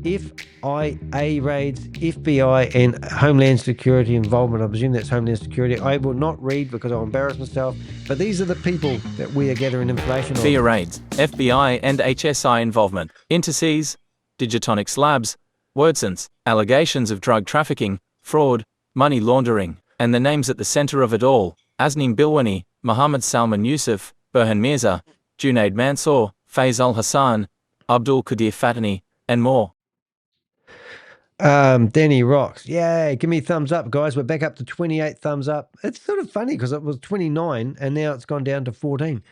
FIA raids, FBI, and Homeland Security involvement. I presume that's Homeland Security. I will not read because I'll embarrass myself, but these are the people that we are gathering information on. FIA raids, FBI and HSI involvement, Intersys, Digitonics labs, Wordsons, allegations of drug trafficking, fraud, money laundering, and the names at the center of it all: Azneem Bilwani, Mohammed Salman Yusuf, Burhan Mirza, Junaid Mansoor, Faiz al-Hassan, Abdul Fentanyl, and more. Danny rocks. Yay, give me a thumbs up, guys. We're back up to 28 thumbs up. It's sort of funny because it was 29 and now it's gone down to 14.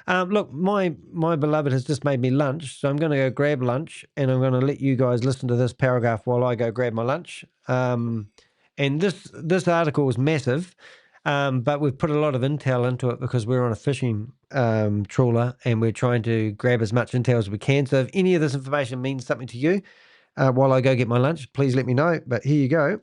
Look, my beloved has just made me lunch, so I'm going to go grab lunch and I'm going to let you guys listen to this paragraph while I go grab my lunch. And this article is massive, but we've put a lot of intel into it because we're on a fishing trawler and we're trying to grab as much intel as we can. So if any of this information means something to you, while I go get my lunch, please let me know. But here you go.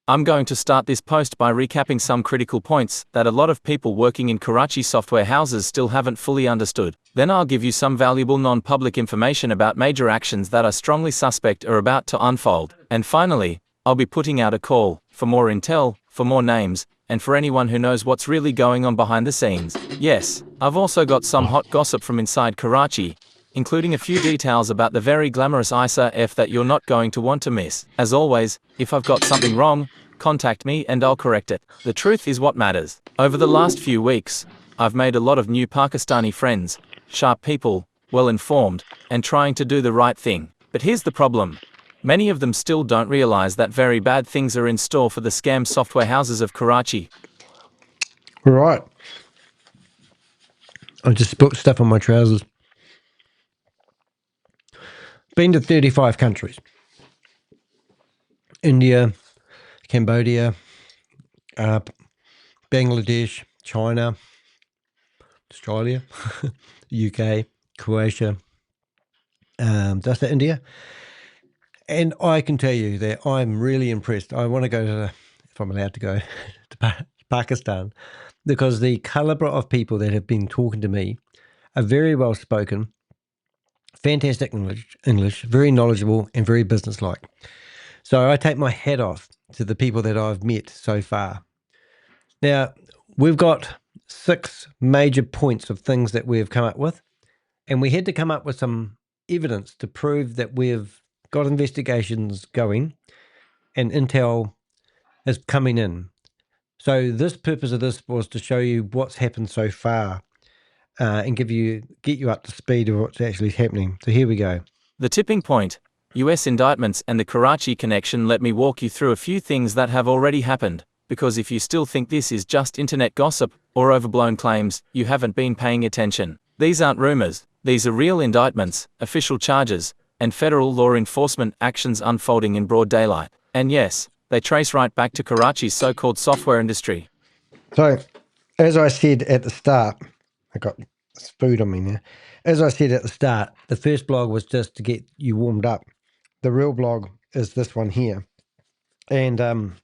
I'm going to start this post by recapping some critical points that a lot of people working in Karachi software houses still haven't fully understood. Then I'll give you some valuable non-public information about major actions that are strongly suspect are about to unfold. And finally, I'll be putting out a call for more intel, for more names, and for anyone who knows what's really going on behind the scenes. Yes, I've also got some hot gossip from inside Karachi, including a few details about the very glamorous ISA that you're not going to want to miss. As always, if I've got something wrong, contact me and I'll correct it. The truth is what matters. Over the last few weeks, I've made a lot of new Pakistani friends, sharp people, well-informed, and trying to do the right thing. But here's the problem. Many of them still don't realize that very bad things are in store for the scam software houses of Karachi. Right. I just put stuff on my trousers. Been to 35 countries. India, Cambodia, Bangladesh, China, Australia, UK, Croatia, just India. And I can tell you that I'm really impressed. I want to go to, if I'm allowed to go, to Pakistan, because the caliber of people that have been talking to me are very well spoken, fantastic English, very knowledgeable and very businesslike. So I take my hat off to the people that I've met so far. Now, we've got 6 major points of things that we've come up with, and we had to come up with some evidence to prove that we've got investigations going and intel is coming in. So this purpose of this was to show you what's happened so far and get you up to speed of what's actually happening. So here we go. The tipping point, US indictments and the Karachi connection. Let me walk you through a few things that have already happened, because if you still think this is just internet gossip or overblown claims, you haven't been paying attention. These aren't rumors, these are real indictments, official charges, and federal law enforcement actions unfolding in broad daylight. And yes, they trace right back to Karachi's so-called software industry. So, as I said at the start, I got food on me now. As I said at the start, the first blog was just to get you warmed up. The real blog is this one here. And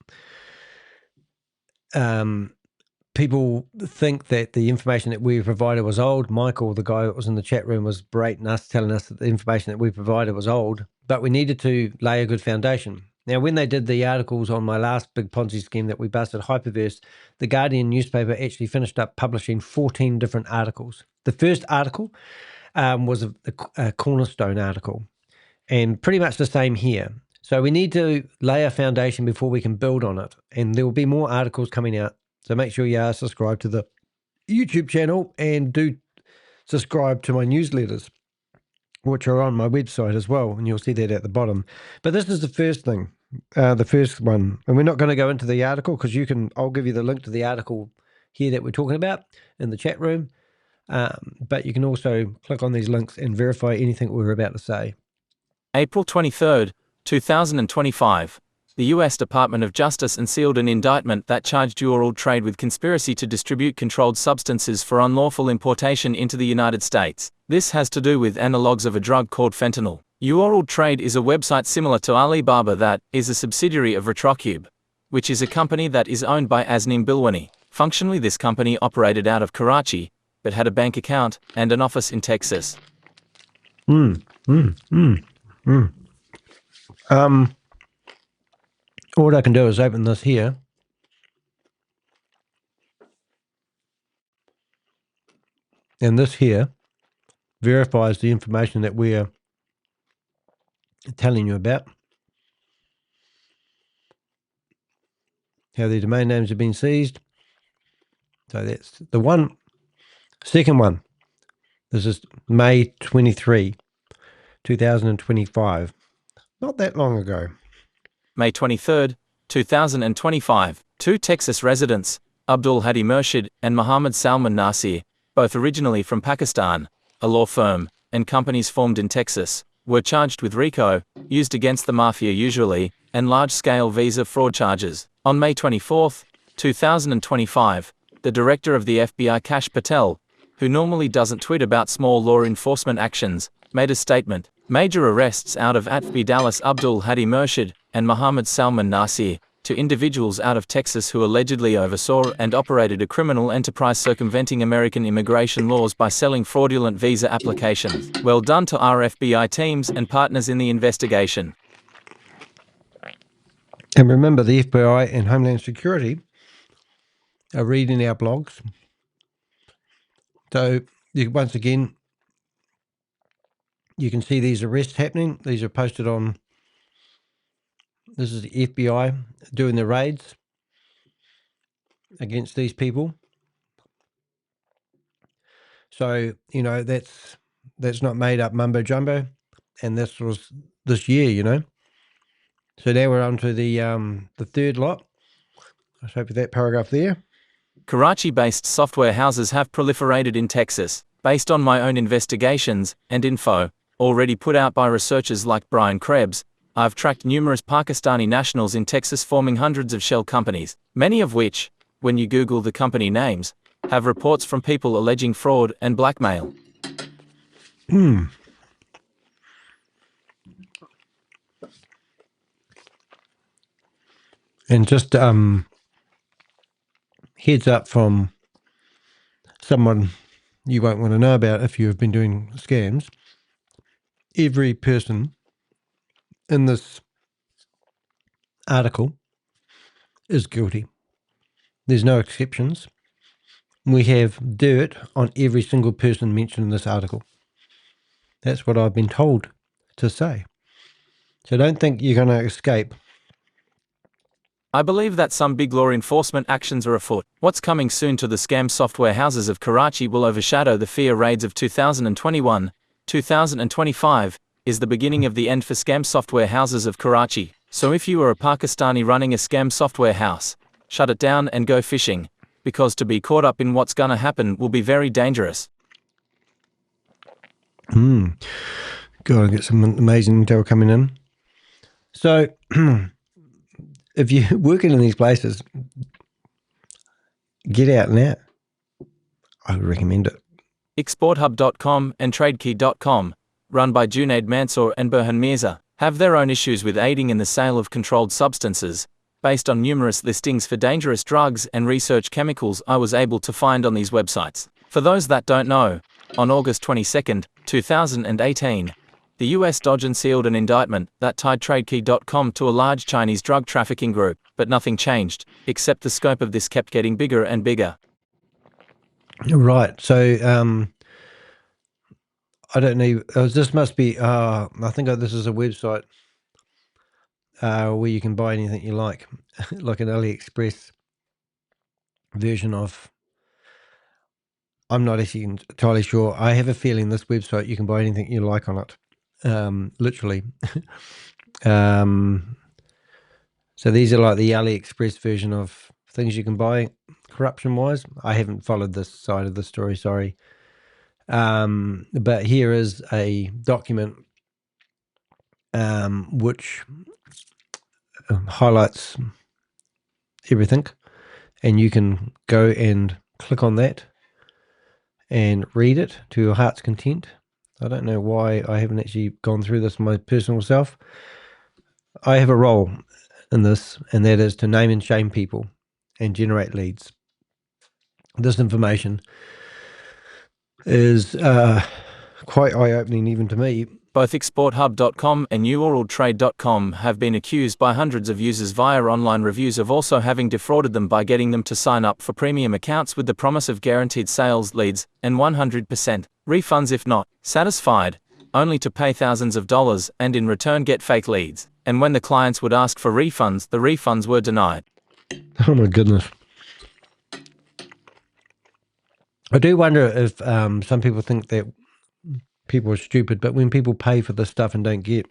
people think that the information that we provided was old. Michael, the guy that was in the chat room, was berating us, telling us that the information that we provided was old, but we needed to lay a good foundation. Now, when they did the articles on my last big Ponzi scheme that we busted, Hyperverse, the Guardian newspaper actually finished up publishing 14 different articles. The first article was a cornerstone article, and pretty much the same here. So we need to lay a foundation before we can build on it, and there will be more articles coming out. So make sure you are subscribed to the YouTube channel and do subscribe to my newsletters, which are on my website as well, and you'll see that at the bottom. But this is the first thing, the first one, and we're not going to go into the article because I'll give you the link to the article here that we're talking about in the chat room, but you can also click on these links and verify anything we're about to say. April 23, 2025. The U.S. Department of Justice unsealed an indictment that charged eWorldTrade with conspiracy to distribute controlled substances for unlawful importation into the United States. This has to do with analogues of a drug called fentanyl. eWorldTrade is a website similar to Alibaba that is a subsidiary of RICO, which is a company that is owned by Azneem Bilwani. Functionally, this company operated out of Karachi, but had a bank account and an office in Texas. All I can do is open this here. And this here verifies the information that we're telling you about. How the domain names have been seized. So that's the one. Second one. This is May 23, 2025. Not that long ago. May 23, 2025, two Texas residents, Abdul Hadi Murshid and Mohammed Salman Nasir, both originally from Pakistan, a law firm, and companies formed in Texas, were charged with RICO, used against the mafia usually, and large-scale visa fraud charges. On May 24, 2025, the director of the FBI Kash Patel, who normally doesn't tweet about small law enforcement actions, made a statement. Major arrests out of FBI Dallas Abdul Hadi Murshid and Mohammed Salman Nasir, two individuals out of Texas who allegedly oversaw and operated a criminal enterprise circumventing American immigration laws by selling fraudulent visa applications. Well done to our FBI teams and partners in the investigation. And remember, the FBI and Homeland Security are reading our blogs. So once again, you can see these arrests happening. These are posted on, this is the FBI doing the raids against these people. So, you know, that's not made up mumbo jumbo. And this was this year, you know. So now we're on to the third lot. Let's hope that paragraph there. Karachi-based software houses have proliferated in Texas, based on my own investigations and info, already put out by researchers like Brian Krebs. I've tracked numerous Pakistani nationals in Texas forming hundreds of shell companies, many of which, when you Google the company names, have reports from people alleging fraud and blackmail. And just heads up from someone you won't want to know about if you have been doing scams. Every person in this article is guilty. There's no exceptions. We have dirt on every single person mentioned in this article. That's what I've been told to say. So don't think you're going to escape. I believe that some big law enforcement actions are afoot. What's coming soon to the scam software houses of Karachi will overshadow the fear raids of 2021. 2025 is the beginning of the end for scam software houses of Karachi. So if you are a Pakistani running a scam software house, shut it down and go fishing, because to be caught up in what's gonna happen will be very dangerous. God, I get some amazing intel coming in. So if you're working in these places, get out now. I would recommend it. Exporthub.com and TradeKey.com, run by Junaid Mansoor and Burhan Mirza, have their own issues with aiding in the sale of controlled substances, based on numerous listings for dangerous drugs and research chemicals I was able to find on these websites. For those that don't know, on August 22, 2018, the US DOJ sealed an indictment that tied TradeKey.com to a large Chinese drug trafficking group, but nothing changed, except the scope of this kept getting bigger and bigger. Right. So I don't know. This must be, I think this is a website where you can buy anything you like, like an AliExpress version of. I'm not actually entirely sure. I have a feeling this website, you can buy anything you like on it, literally. So these are like the AliExpress version of things you can buy corruption-wise. I haven't followed this side of the story, sorry. But here is a document which highlights everything, and you can go and click on that and read it to your heart's content. I don't know why I haven't actually gone through this my personal self. I have a role in this, and that is to name and shame people and generate leads. This information is quite eye-opening even to me. Both exporthub.com and eWorldTrade.com have been accused by hundreds of users via online reviews of also having defrauded them by getting them to sign up for premium accounts with the promise of guaranteed sales leads and 100% refunds if not satisfied, only to pay thousands of dollars and in return get fake leads. And when the clients would ask for refunds, the refunds were denied. Oh my goodness. I do wonder if some people think that people are stupid, but when people pay for this stuff and don't get,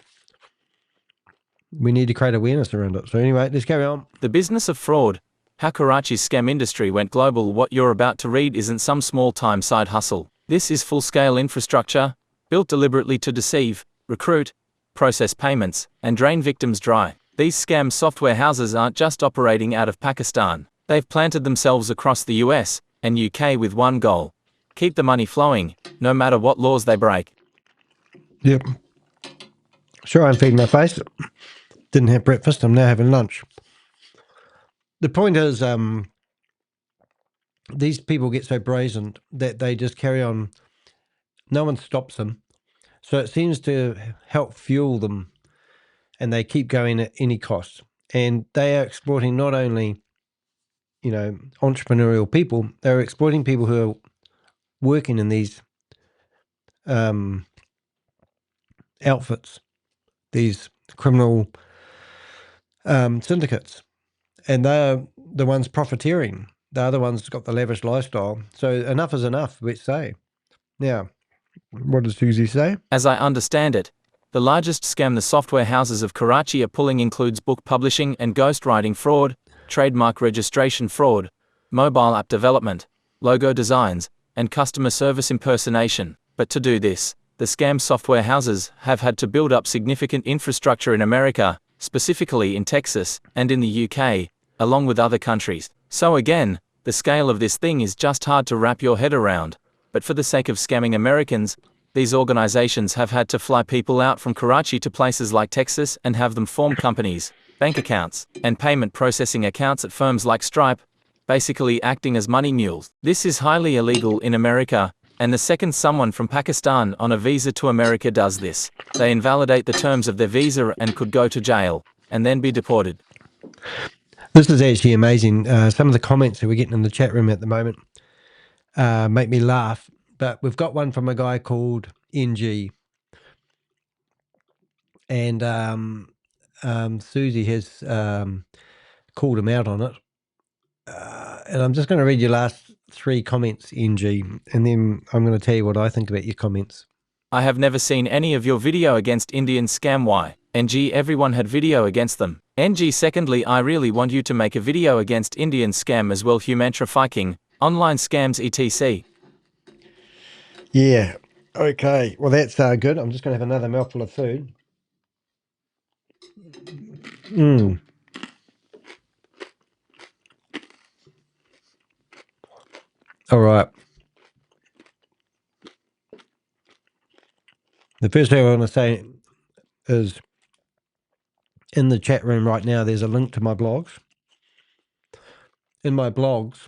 we need to create awareness around it. So anyway, let's carry on. The business of fraud. How Karachi's scam industry went global. What you're about to read isn't some small-time side hustle. This is full-scale infrastructure, built deliberately to deceive, recruit, process payments, and drain victims dry. These scam software houses aren't just operating out of Pakistan. They've planted themselves across the US and UK with one goal: keep the money flowing, no matter what laws they break. Yep. Sure, I'm feeding my face. Didn't have breakfast. I'm now having lunch. The point is, these people get so brazen that they just carry on. No one stops them. So it seems to help fuel them, and they keep going at any cost. And they are exploiting not only, entrepreneurial people, they're exploiting people who are working in these outfits, these criminal syndicates. And they're the ones profiteering. They're the ones who've got the lavish lifestyle. So enough is enough, let's say. Now, what does Susie say? As I understand it, the largest scam the software houses of Karachi are pulling includes book publishing and ghostwriting fraud, trademark registration fraud, mobile app development, logo designs, and customer service impersonation. But to do this, the scam software houses have had to build up significant infrastructure in America, specifically in Texas and in the UK, along with other countries. So again, the scale of this thing is just hard to wrap your head around. But for the sake of scamming Americans, these organizations have had to fly people out from Karachi to places like Texas and have them form companies, bank accounts, and payment processing accounts at firms like Stripe, basically acting as money mules. This is highly illegal in America, and the second someone from Pakistan on a visa to America does this, they invalidate the terms of their visa and could go to jail, and then be deported. This is actually amazing. Some of the comments that we're getting in the chat room at the moment make me laugh. But we've got one from a guy called NG. And Susie has called him out on it. And I'm just going to read your last three comments, NG, and then I'm going to tell you what I think about your comments. I have never seen any of your video against Indian scam. Why? NG, everyone had video against them. NG, secondly, I really want you to make a video against Indian scam as well, human trafficking, online scams, etc. Yeah. Okay. Well, that's good. I'm just going to have another mouthful of food. All right. The first thing I want to say is in the chat room right now, there's a link to my blogs. In my blogs,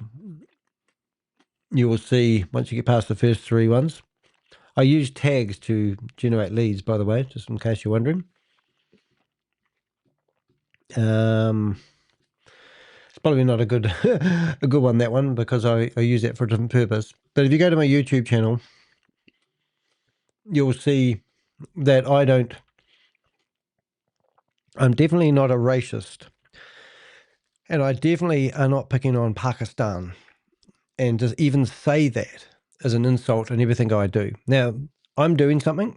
you will see, once you get past the first three ones, I use tags to generate leads, by the way, just in case you're wondering. It's probably not a good a good one, that one, because I use that for a different purpose. But if you go to my YouTube channel, you'll see that I'm definitely not a racist. And I definitely are not picking on Pakistan. And just even say that as an insult in everything I do. Now, I'm doing something.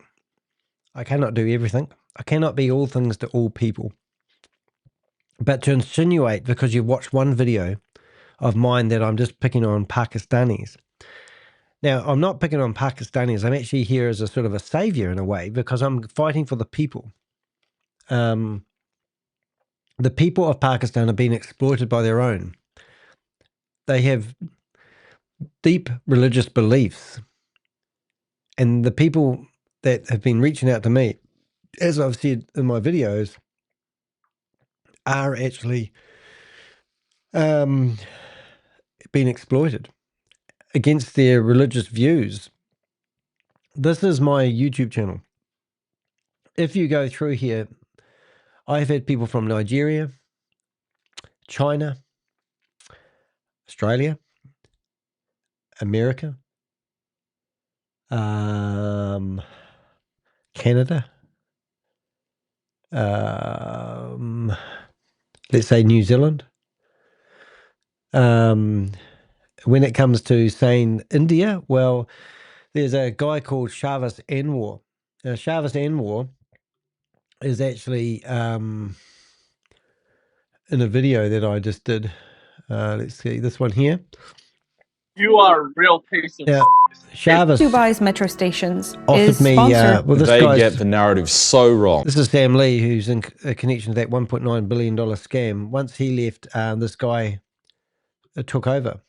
I cannot do everything. I cannot be all things to all people. But to insinuate because you've watched one video of mine that I'm just picking on Pakistanis. Now, I'm not picking on Pakistanis. I'm actually here as a sort of a savior in a way, because I'm fighting for the people. The people of Pakistan are being exploited by their own. They have deep religious beliefs. And the people that have been reaching out to me, as I've said in my videos, are actually being exploited against their religious views. This is my YouTube channel. if you go through here, I've had people from Nigeria, China, Australia, America, Canada, let's say New Zealand. When it comes to saying India, well, there's a guy called Shavas Anwar. Now, Shavas Anwar is actually in a video that I just did. Let's see this one here. You are a real piece of. Now, Shavas Dubai's metro stations offered is me. sponsored. Well, this They guy's, get the narrative so wrong. This is Sam Lee, who's in a connection to that $1.9 billion scam. Once he left, this guy took over.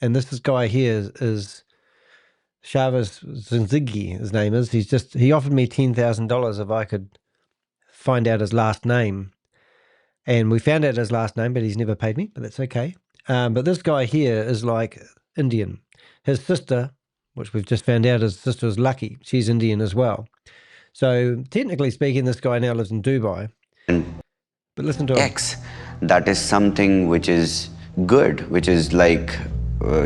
And this guy here is Shavas Zinzigi, his name is. He offered me $10,000 if I could find out his last name. And we found out his last name, but he's never paid me, but that's okay. But this guy here is like Indian. His sister, which we've just found out his sister is Lucky, she's Indian as well. So technically speaking, this guy now lives in Dubai. But listen to him. X, that is something which is good, which is like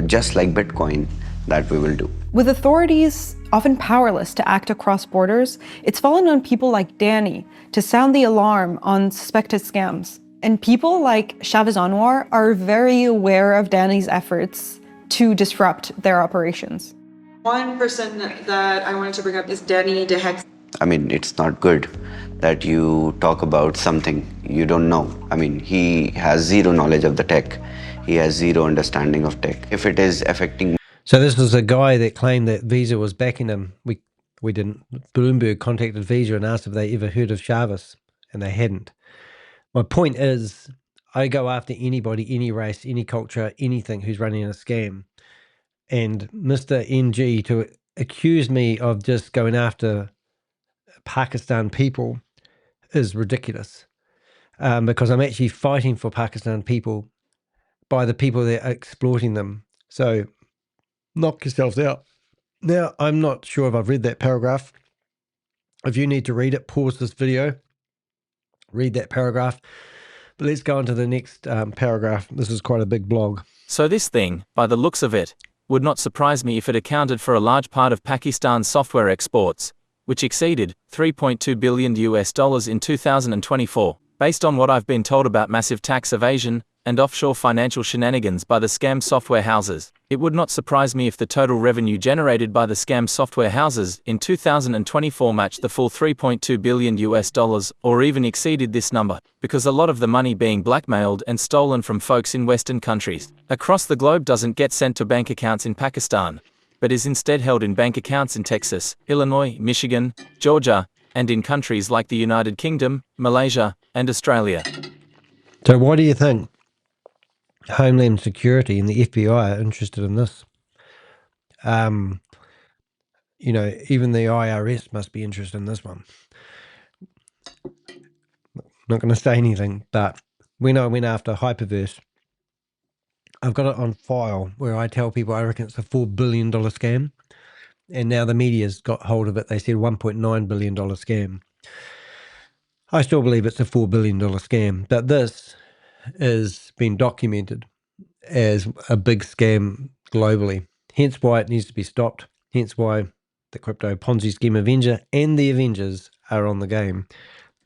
just like Bitcoin that we will do. With authorities often powerless to act across borders, it's fallen on people like Danny to sound the alarm on suspected scams. And people like Shavas Anwar are very aware of Danny's efforts to disrupt their operations. One person that I wanted to bring up is Danny DeHex. I mean, it's not good that you talk about something you don't know. I mean, he has zero knowledge of the tech. He has zero understanding of tech. If it is affecting... So this was a guy that claimed that Visa was backing him. We didn't. Bloomberg contacted Visa and asked if they ever heard of Shavas, and they hadn't. My point is, I go after anybody, any race, any culture, anything who's running a scam. And Mr. NG to accuse me of just going after Pakistan people is ridiculous, because I'm actually fighting for Pakistan people by the people that are exploiting them. So knock yourselves out. Now, I'm not sure if I've read that paragraph. If you need to read it, pause this video, read that paragraph. But let's go on to the next paragraph. This is quite a big blog. So this thing, by the looks of it, would not surprise me if it accounted for a large part of Pakistan's software exports, which exceeded $3.2 billion in 2024, based on what I've been told about massive tax evasion and offshore financial shenanigans by the scam software houses. It would not surprise me if the total revenue generated by the scam software houses in 2024 matched the full $3.2 billion or even exceeded this number, because a lot of the money being blackmailed and stolen from folks in Western countries across the globe doesn't get sent to bank accounts in Pakistan, but is instead held in bank accounts in Texas, Illinois, Michigan, Georgia, and in countries like the United Kingdom, Malaysia, and Australia. So why do you think Homeland Security and the FBI are interested in this? Even the IRS must be interested in this one. Not going to say anything, but when I went after Hyperverse, I've got it on file where I tell people I reckon it's a $4 billion scam. And now the media's got hold of it. They said $1.9 billion scam. I still believe it's a $4 billion scam, but this has been documented as a big scam globally. Hence why it needs to be stopped. Hence why the crypto Ponzi scheme Avenger and the Avengers are on the game.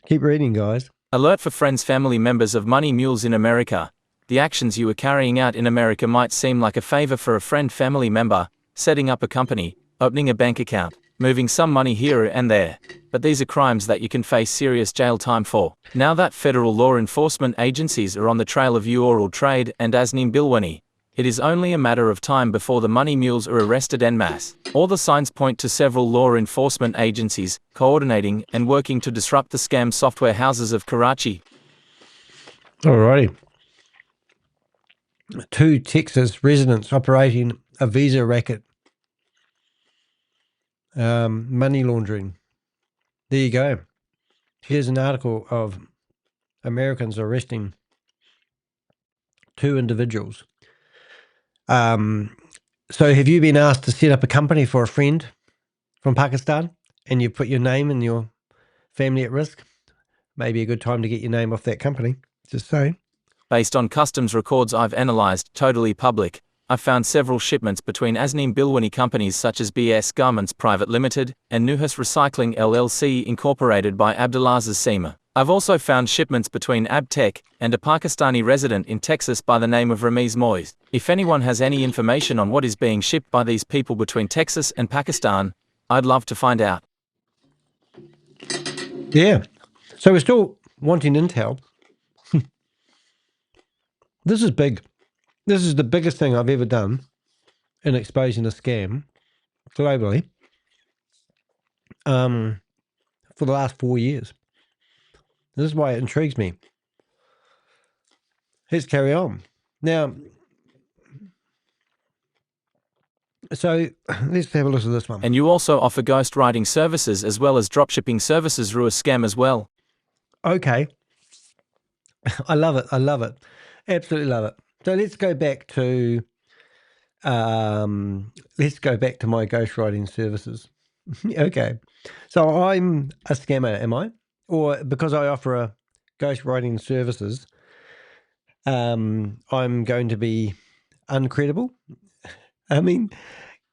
Keep reading, guys. Alert for friends, family members of money mules in America. The actions you are carrying out in America might seem like a favor for a friend, family member, setting up a company, opening a bank account, moving some money here and there. But these are crimes that you can face serious jail time for. Now that federal law enforcement agencies are on the trail of eWorldTrade and Azneem Bilwani, it is only a matter of time before the money mules are arrested en masse. All the signs point to several law enforcement agencies coordinating and working to disrupt the scam software houses of Karachi. Alrighty. 2 Texas residents operating a Visa racket. Money laundering. There you go. Here's an article of Americans arresting 2 individuals. So have you been asked to set up a company for a friend from Pakistan and you put your name and your family at risk, maybe a good time to get your name off that company. Just saying. Based on customs records I've analysed, totally public, I've found several shipments between Azneem Bilwani companies such as BS Garments Private Limited and Nuhas Recycling LLC incorporated by Abdulaziz Seema. I've also found shipments between Abtach and a Pakistani resident in Texas by the name of Ramiz Moise. If anyone has any information on what is being shipped by these people between Texas and Pakistan, I'd love to find out. Yeah. So we're still wanting intel. This is big. This is the biggest thing I've ever done in exposing a scam globally for the last 4 years. This is why it intrigues me. Let's carry on. Now, so let's have a look at this one. And you also offer ghostwriting services as well as dropshipping services through a scam as well. Okay. I love it. I love it. Absolutely love it. So let's go back to my ghostwriting services. Okay. So I'm a scammer, am I? Or because I offer a ghostwriting services, I'm going to be uncredible? I mean,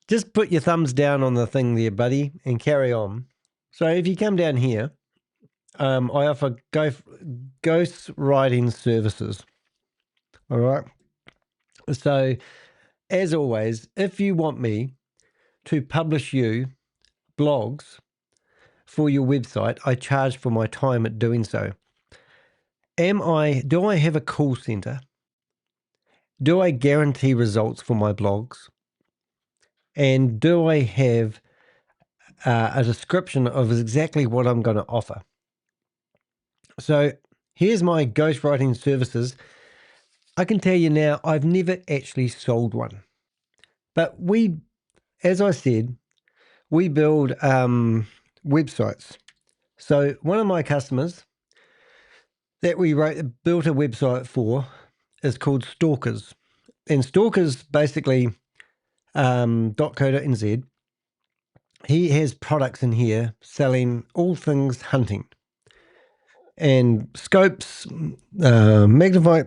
just put your thumbs down on the thing there, buddy, and carry on. So if you come down here, I offer ghostwriting services. All right. So as always, if you want me to publish you blogs for your website, I charge for my time at doing so. Do I have a call center? Do I guarantee results for my blogs? And do I have a description of exactly what I'm going to offer? So here's my ghostwriting services. I can tell you now, I've never actually sold one. But as I said, we build websites. So one of my customers that we built a website for is called Stalkers. And Stalkers basically .co.nz. He has products in here selling all things hunting. And scopes, magnify,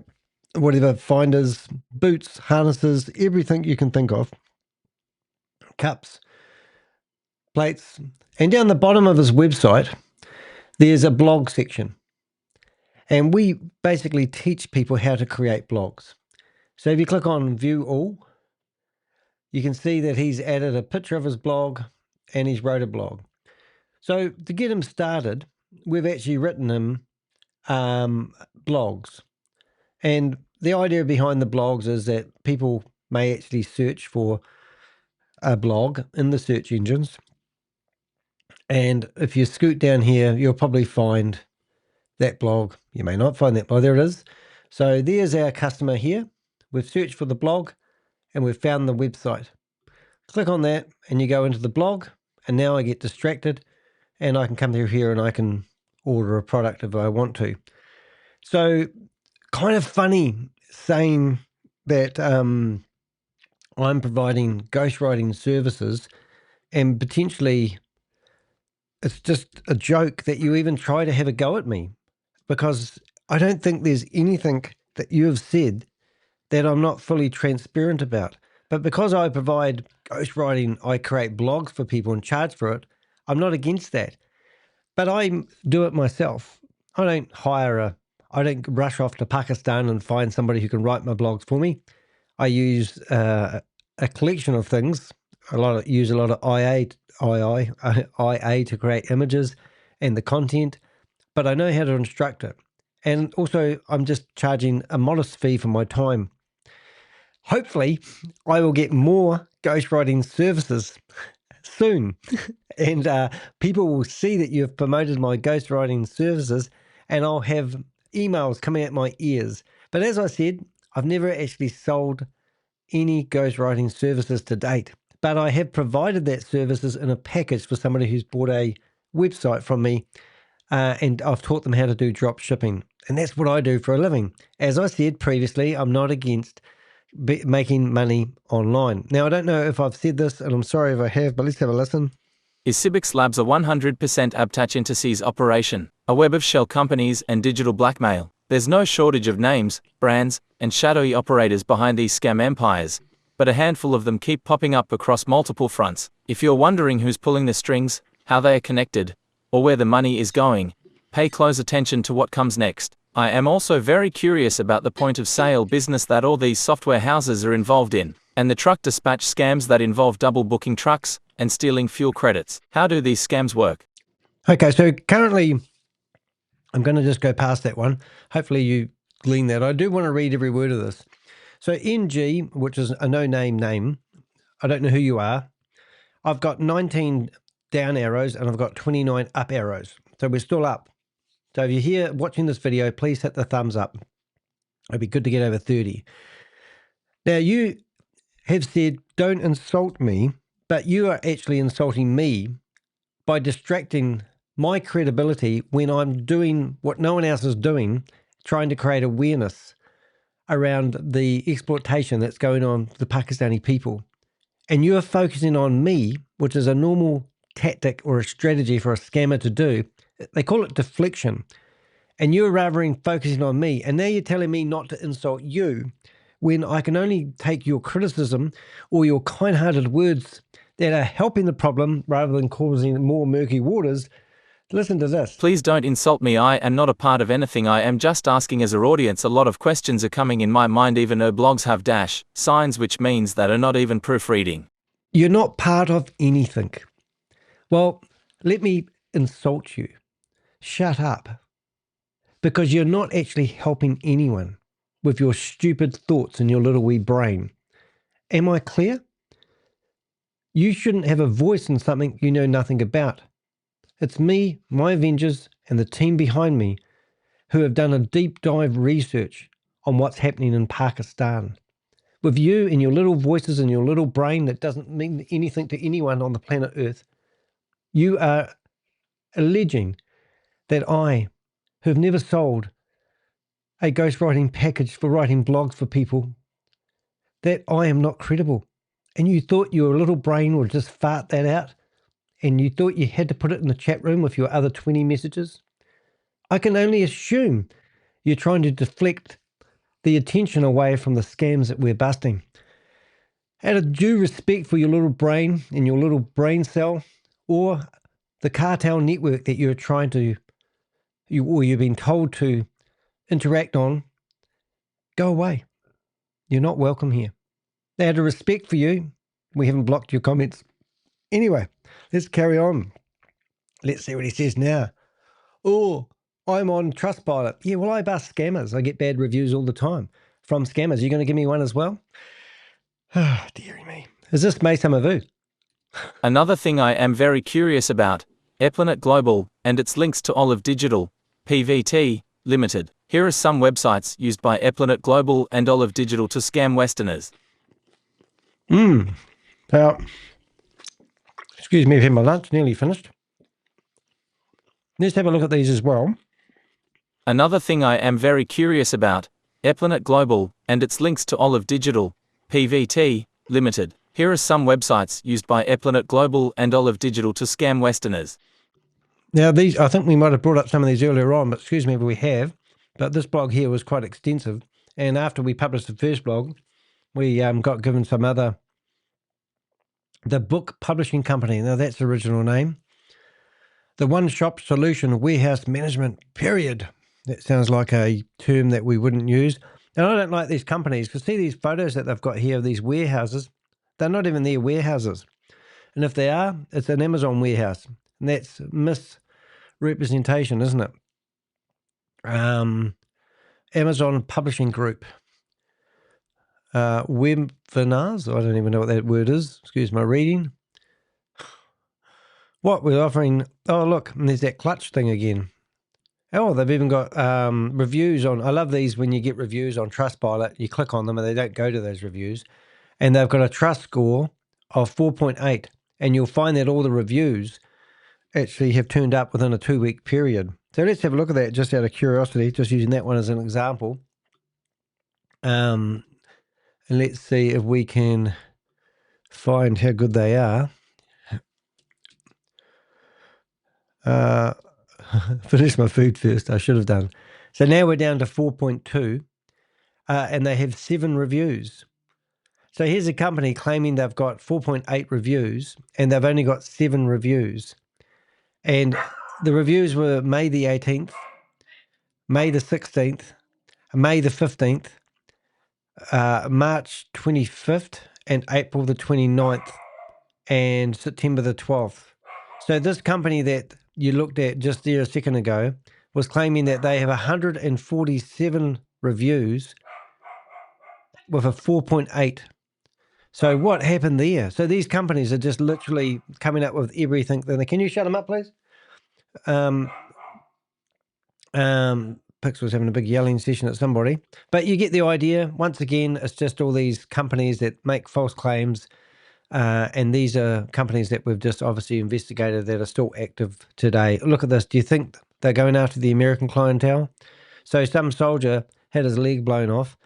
whatever, finders, boots, harnesses, everything you can think of. Cups, plates. And down the bottom of his website, there's a blog section. And we basically teach people how to create blogs. So if you click on View All, you can see that he's added a picture of his blog and he's wrote a blog. So to get him started, we've actually written him blogs. And the idea behind the blogs is that people may actually search for a blog in the search engines. And if you scoot down here, you'll probably find that blog. You may not find that blog. There it is. So there's our customer here. We've searched for the blog and we've found the website. Click on that and you go into the blog, and now I get distracted and I can come through here and I can order a product if I want to. So kind of funny saying that I'm providing ghostwriting services, and potentially it's just a joke that you even try to have a go at me, because I don't think there's anything that you have said that I'm not fully transparent about. But because I provide ghostwriting, I create blogs for people and charge for it, I'm not against that. But I do it myself. I don't rush off to Pakistan and find somebody who can write my blogs for me. I use a collection of things. Use a lot of IA to create images and the content, but I know how to instruct it. And also, I'm just charging a modest fee for my time. Hopefully, I will get more ghostwriting services soon, and people will see that you've promoted my ghostwriting services, and I'll have emails coming out my ears. But as I said, I've never actually sold any ghostwriting services to date, but I have provided that services in a package for somebody who's bought a website from me, and I've taught them how to do drop shipping, and that's what I do for a living. As I said previously, I'm not against making money online. Now, I don't know if I've said this, and I'm sorry if I have, but let's have a listen. Is Cibics Labs a 100% Abtach Intersys operation, a web of shell companies and digital blackmail? There's no shortage of names, brands, and shadowy operators behind these scam empires, but a handful of them keep popping up across multiple fronts. If you're wondering who's pulling the strings, how they are connected, or where the money is going, pay close attention to what comes next. I am also very curious about the point of sale business that all these software houses are involved in, and the truck dispatch scams that involve double booking trucks and stealing fuel credits. How do these scams work? Okay, so currently, I'm going to just go past that one. Hopefully you glean that. I do want to read every word of this. So NG, which is a no-name name, I don't know who you are. I've got 19 down arrows and I've got 29 up arrows. So we're still up. So if you're here watching this video, please hit the thumbs up. It'd be good to get over 30. Now you have said, don't insult me, but you are actually insulting me by distracting my credibility when I'm doing what no one else is doing, trying to create awareness around the exploitation that's going on for the Pakistani people. And you are focusing on me, which is a normal tactic or a strategy for a scammer to do. They call it deflection. And you're rather focusing on me. And now you're telling me not to insult you when I can only take your criticism or your kind-hearted words that are helping the problem rather than causing more murky waters. Listen to this. Please don't insult me. I am not a part of anything. I am just asking as a audience. A lot of questions are coming in my mind, even though blogs have dash signs, which means that are not even proofreading. You're not part of anything. Well, let me insult you. Shut up. Because you're not actually helping anyone with your stupid thoughts in your little wee brain. Am I clear? You shouldn't have a voice in something you know nothing about. It's me, my Avengers, and the team behind me who have done a deep dive research on what's happening in Pakistan. With you and your little voices in your little brain that doesn't mean anything to anyone on the planet Earth, you are alleging that I, who have never sold a ghostwriting package for writing blogs for people, that I am not credible. And you thought your little brain would just fart that out? And you thought you had to put it in the chat room with your other 20 messages? I can only assume you're trying to deflect the attention away from the scams that we're busting. Out of due respect for your little brain and your little brain cell, or the cartel network that you're trying to, you've been told to interact on, go away. You're not welcome here. Out of respect for you, we haven't blocked your comments. Anyway, let's carry on. Let's see what he says now. Oh, I'm on Trustpilot. Yeah, well, I bust scammers. I get bad reviews all the time from scammers. You going to give me one as well? Ah, dearie me. Is this Mesa Mavu? Another thing I am very curious about, Eplanet Global, and its links to Olive Digital, PVT, Limited. Here are some websites used by Eplanet Global and Olive Digital to scam Westerners. Now, excuse me, I've had my lunch, nearly finished. Let's have a look at these as well. Another thing I am very curious about, Eplanet Global, and its links to Olive Digital, PVT, Limited. Here are some websites used by Eplanet Global and Olive Digital to scam Westerners. Now, these, I think we might have brought up some of these earlier on, but excuse me if we have. But this blog here was quite extensive. And after we published the first blog, we got given some other, the Book Publishing Company. Now, that's the original name. The One Shop Solution Warehouse Management, period. That sounds like a term that we wouldn't use. And I don't like these companies, because see these photos that they've got here of these warehouses? They're not even their warehouses. And if they are, it's an Amazon warehouse. And that's misrepresentation, isn't it? Amazon Publishing Group. Webinars, I don't even know what that word is. Excuse my reading. What we're offering, oh look, and there's that clutch thing again. Oh, they've even got reviews on, I love these when you get reviews on Trustpilot, you click on them and they don't go to those reviews. And they've got a trust score of 4.8. And you'll find that all the reviews actually have turned up within a 2-week period. So let's have a look at that just out of curiosity, just using that one as an example. And let's see if we can find how good they are. Finish my food first. I should have done. So now we're down to 4.2, and they have 7 reviews. So here's a company claiming they've got 4.8 reviews, and they've only got 7 reviews. And the reviews were May the 18th, May the 16th, May the 15th, March 25th, and April the 29th, and September the 12th. So this company that you looked at just there a second ago was claiming that they have 147 reviews with a 4.8. So what happened there? So these companies are just literally coming up with everything. Can you shut them up, please? Pix was having a big yelling session at somebody. But you get the idea. Once again, it's just all these companies that make false claims. And these are companies that we've just obviously investigated that are still active today. Look at this. Do you think they're going after the American clientele? So some soldier had his leg blown off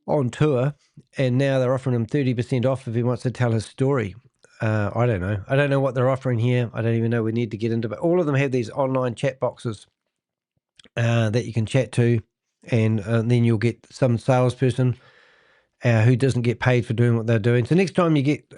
on tour, and now they're offering him 30% off if he wants to tell his story. I don't know. I don't know what they're offering here. I don't even know we need to get into, but all of them have these online chat boxes that you can chat to, and then you'll get some salesperson who doesn't get paid for doing what they're doing. So next time you get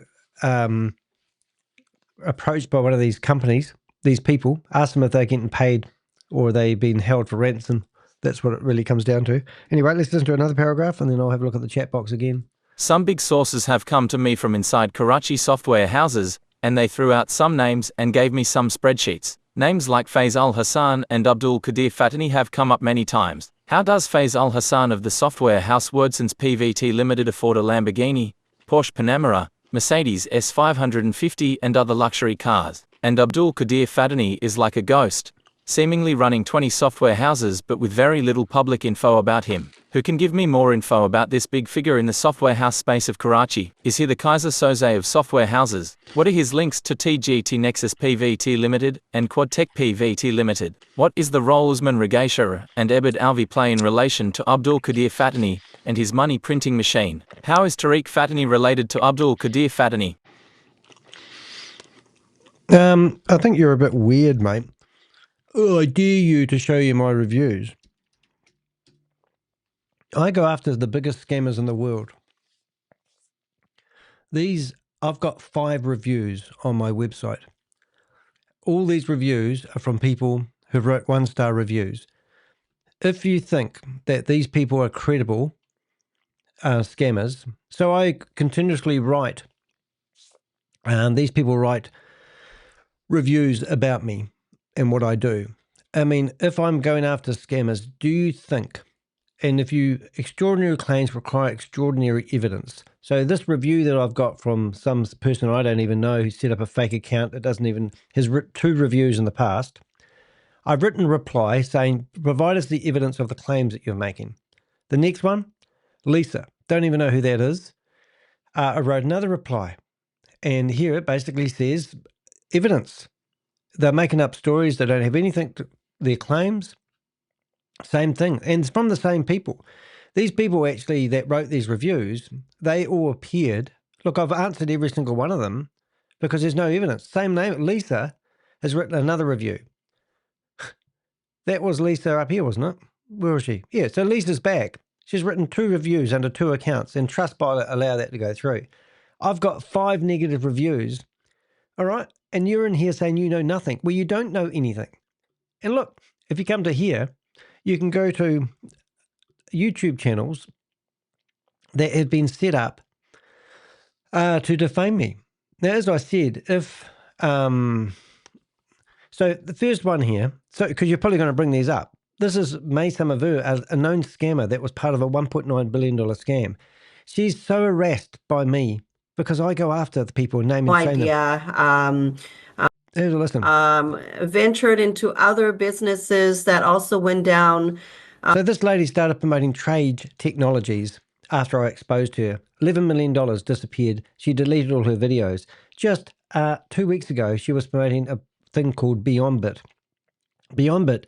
approached by one of these companies, these people, ask them if they're getting paid or they've been held for ransom. That's what it really comes down to. Anyway, let's listen to another paragraph and then I'll have a look at the chat box again. Some big sources have come to me from inside Karachi software houses, and they threw out some names and gave me some spreadsheets. Names like Faiz Al-Hassan and Abdul Qadir Fatani have come up many times. How does Faiz Al-Hassan of the software house Wordsons PVT Limited afford a Lamborghini, Porsche Panamera, Mercedes S550 and other luxury cars? And Abdul Qadir Fatani is like a ghost, seemingly running 20 software houses but with very little public info about him. Who can give me more info about this big figure in the software house space of Karachi? Is he the Kaiser Soze of software houses? What are his links to TGT Nexus PVT Limited and Quadtech PVT Limited? What is the role Usman Regaisha and Ebed Alvi play in relation to Abdul Qadir Fatani and his money printing machine? How is Tariq Fatani related to Abdul Qadir Fatani? I think you're a bit weird, mate. Oh, I dare you to show you my reviews. I go after the biggest scammers in the world. I've got 5 reviews on my website. All these reviews are from people who wrote 1-star reviews. If you think that these people are credible scammers, so I continuously write, these people write reviews about me and what I do. I mean, if I'm going after scammers, do you think, and extraordinary claims require extraordinary evidence. So this review that I've got from some person I don't even know who set up a fake account that has written 2 reviews in the past. I've written a reply saying, provide us the evidence of the claims that you're making. The next one, Lisa, don't even know who that is. I wrote another reply, and here it basically says evidence. They're making up stories. They don't have anything to their claims. Same thing. And it's from the same people. These people actually that wrote these reviews, they all appeared. Look, I've answered every single one of them because there's no evidence. Same name. Lisa has written another review. That was Lisa up here, wasn't it? Where was she? Yeah, so Lisa's back. She's written 2 reviews under 2 accounts, and Trustpilot allow that to go through. I've got 5 negative reviews, all right? And you're in here saying you know nothing. Well, you don't know anything. And look, if you come to here, you can go to YouTube channels that have been set up to defame me. Now, as I said, so the first one here, so because you're probably going to bring these up, this is May Samavu, a known scammer that was part of a $1.9 billion scam. She's so harassed by me because I go after the people, name and shame them. Here's a listen. Ventured into other businesses that also went down. So this lady started promoting trade technologies after I exposed her. $11 million disappeared. She deleted all her videos. Just 2 weeks ago, she was promoting a thing called BeyondBit. BeyondBit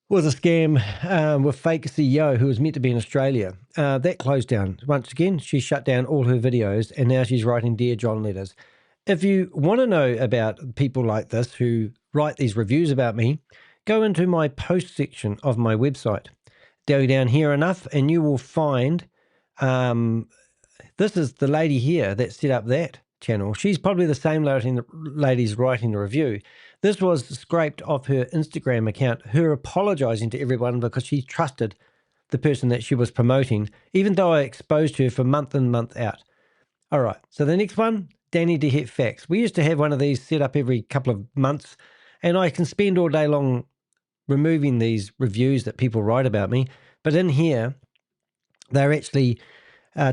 was a scam with fake CEO who was meant to be in Australia. That closed down. Once again, she shut down all her videos, and now she's writing Dear John letters. If you want to know about people like this who write these reviews about me, go into my post section of my website. Go down here enough and you will find this is the lady here that set up that channel. She's probably the same lady's writing the review. This was scraped off her Instagram account, her apologizing to everyone because she trusted the person that she was promoting, even though I exposed her for month in, month out. All right, so the next one, Danny to Hit Facts. We used to have one of these set up every couple of months, and I can spend all day long removing these reviews that people write about me. But in here, they're actually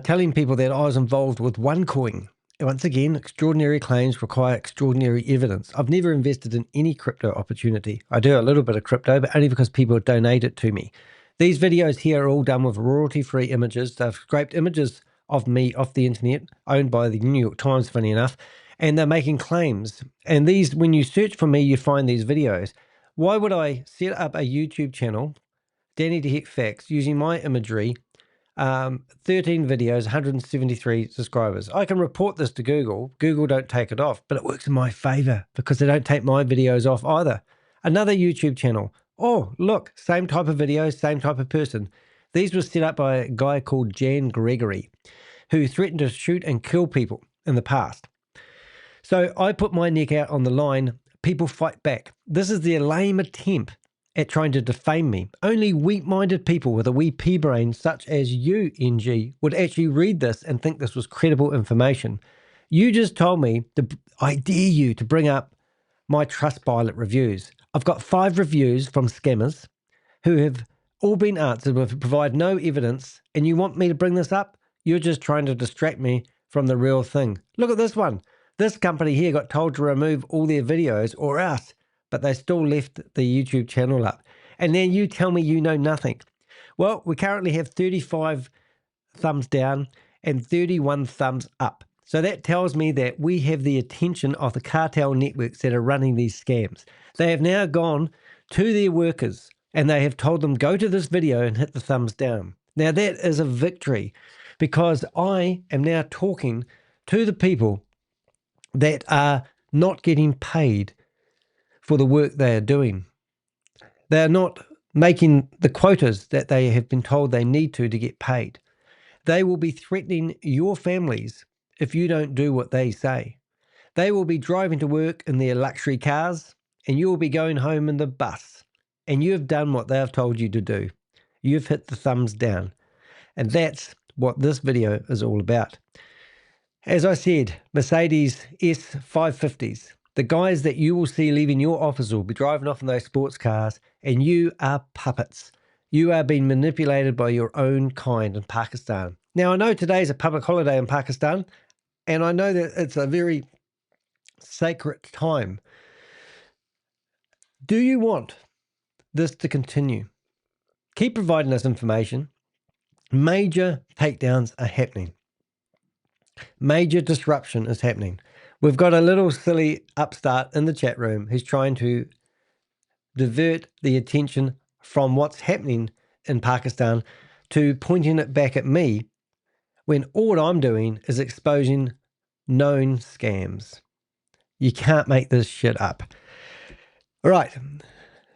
telling people that I was involved with OneCoin. Once again, extraordinary claims require extraordinary evidence. I've never invested in any crypto opportunity. I do a little bit of crypto, but only because people donate it to me. These videos here are all done with royalty-free images. They've scraped images of me off the internet, owned by the New York Times, funny enough, and they're making claims. And these, when you search for me, you find these videos. Why would I set up a YouTube channel, Danny to Hit Facts, using my imagery, 13 videos, 173 subscribers? I can report this to Google. Google don't take it off, but it works in my favor because they don't take my videos off either. Another YouTube channel. Oh, look, same type of videos, same type of person. These were set up by a guy called Jan Gregory, who threatened to shoot and kill people in the past. So I put my neck out on the line. People fight back. This is their lame attempt at trying to defame me. Only weak-minded people with a wee pea brain such as you, NG, would actually read this and think this was credible information. You just told me, I dare you to bring up my Trustpilot reviews. I've got 5 reviews from scammers who have all been answered but provide no evidence, and you want me to bring this up? You're just trying to distract me from the real thing. Look at this one. This company here got told to remove all their videos or else, but they still left the YouTube channel up. And then you tell me you know nothing. Well, we currently have 35 thumbs down and 31 thumbs up. So that tells me that we have the attention of the cartel networks that are running these scams. They have now gone to their workers and they have told them, go to this video and hit the thumbs down. Now that is a victory because I am now talking to the people that are not getting paid for the work they are doing. They are not making the quotas that they have been told they need to get paid. They will be threatening your families if you don't do what they say. They will be driving to work in their luxury cars and you will be going home in the bus. And you have done what they have told you to do. You've hit the thumbs down. And that's what this video is all about. As I said, Mercedes S550s, the guys that you will see leaving your office will be driving off in those sports cars, and you are puppets. You are being manipulated by your own kind in Pakistan. Now, I know today is a public holiday in Pakistan, and I know that it's a very sacred time. Do you want this to continue? Keep providing us information. Major takedowns are happening. Major disruption is happening. We've got a little silly upstart in the chat room who's trying to divert the attention from what's happening in Pakistan to pointing it back at me when all I'm doing is exposing known scams. You can't make this shit up. All right.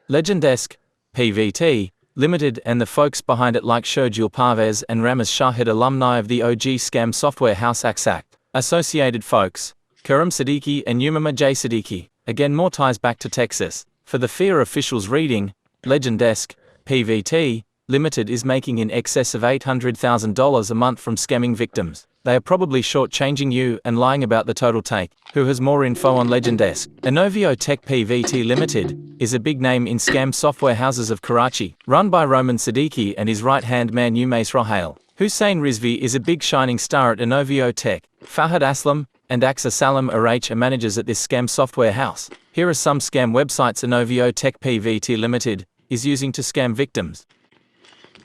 Legendesk, PVT, Limited and the folks behind it like Shurjul Parvez and Ramiz Shahid, alumni of the OG scam software house Abtach. Associated folks, Karim Siddiqui and Umama J. Siddiqui. Again, more ties back to Texas. For the fear officials reading, Legendesk, PVT, Limited is making in excess of $800,000 a month from scamming victims. They are probably shortchanging you and lying about the total take. Who has more info on Legendesk? Inovio Tech PVT Limited is a big name in scam software houses of Karachi, run by Roman Siddiqui and his right-hand man Umais Rohail. Hussein Rizvi is a big shining star at Inovio Tech. Fahad Aslam and Aksa Salam are managers at this scam software house. Here are some scam websites Inovio Tech PVT Limited is using to scam victims.